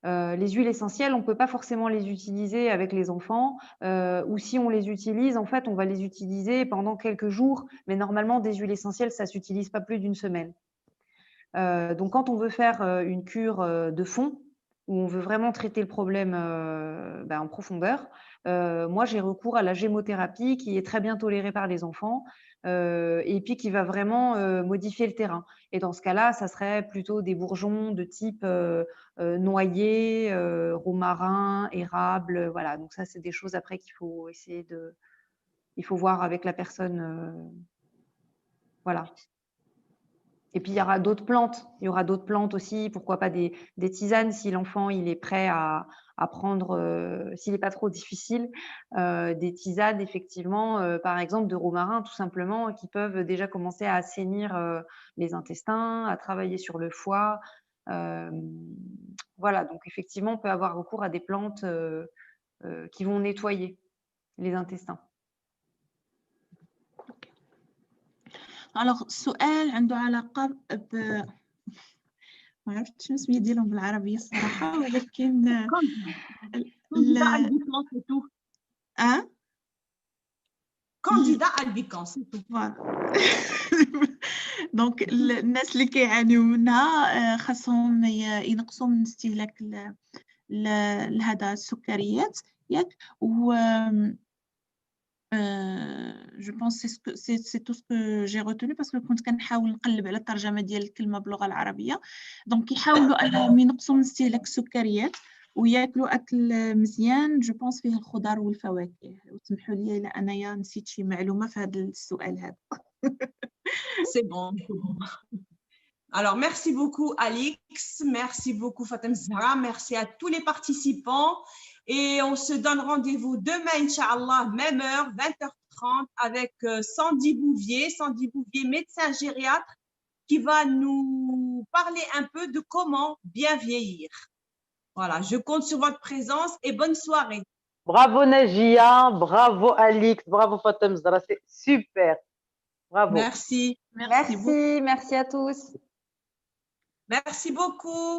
Les huiles essentielles, on ne peut pas forcément les utiliser avec les enfants, ou si on les utilise, en fait, on va les utiliser pendant quelques jours, mais normalement, des huiles essentielles, ça ne s'utilise pas plus d'une semaine. Donc, quand on veut faire une cure de fond, où on veut vraiment traiter le problème en profondeur, moi, j'ai recours à la gémothérapie qui est très bien tolérée par les enfants et puis qui va vraiment modifier le terrain. Et dans ce cas-là, ça serait plutôt des bourgeons de type noyer, romarin, érable. Voilà, donc ça, c'est des choses après qu'il faut essayer de… Il faut voir avec la personne. Voilà. Et puis, il y aura d'autres plantes. Il y aura d'autres plantes aussi. Pourquoi pas des tisanes si l'enfant il est prêt à prendre, s'il n'est pas trop difficile, des tisanes, effectivement, par exemple, de romarin, tout simplement, qui peuvent déjà commencer à assainir les intestins, à travailler sur le foie. Voilà, donc effectivement, on peut avoir recours à des plantes qui vont nettoyer les intestins. Alors, السؤال عنده علاقة ما عرفتش شنو السمية ديالهم بالعربية الصراحة، ولكن Candidat albican, c'est tout. Candidat albican, c'est tout. دونك الناس اللي كيعانيو منها خاصهم ينقصوا من استهلاك لهذا السكريات ياك. و je pense c'est tout ce que j'ai retenu parce que كنت كنحاول نقلب على الترجمه ديال الكلمه باللغه العربيه. دونك يحاولوا انهم ينقصوا من استهلاك السكريات وياكلوا اكل مزيان، جو بونس فيه الخضر والفواكه. وسمحوا لي الا انايا نسيت شي معلومه في هذا السؤال هذا. C'est bon. Alors, merci beaucoup, Alix. Merci beaucoup, Fatem Zahra. Merci à tous les participants. Et on se donne rendez-vous demain, Inch'Allah, même heure, 20h30, avec Sandy Bouvier, médecin gériatre, qui va nous parler un peu de comment bien vieillir. Voilà, je compte sur votre présence et bonne soirée. Bravo Najia, bravo Alix, bravo Fatem Zahra, c'est super. Bravo. Merci. Merci à tous. Merci beaucoup.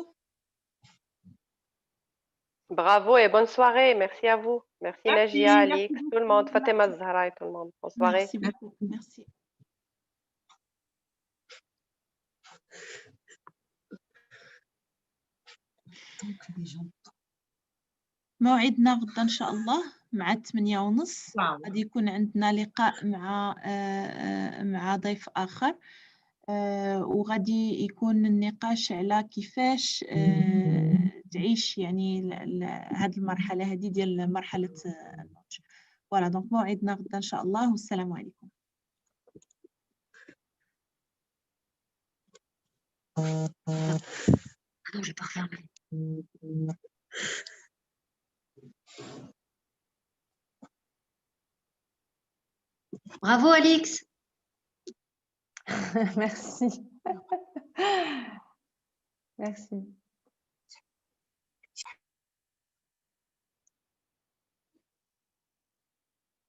Bravo et bonne soirée. Merci à vous. Merci Najia, Alix, tout le monde, Fatema Zahra et tout le monde. Bonne soirée. Merci beaucoup. Merci. موعدنا غدا إن شاء الله مع 8:30 واو. غادي يكون عندنا لقاء مع ضيف آخر وغادي يكون النقاش على كيفاش تعيش يعني هذه المرحلة هذه ديال مرحلة النضج. فوالا دونك موعدنا غدا إن شاء الله والسلام عليكم. Bravo Alix. Merci. Merci.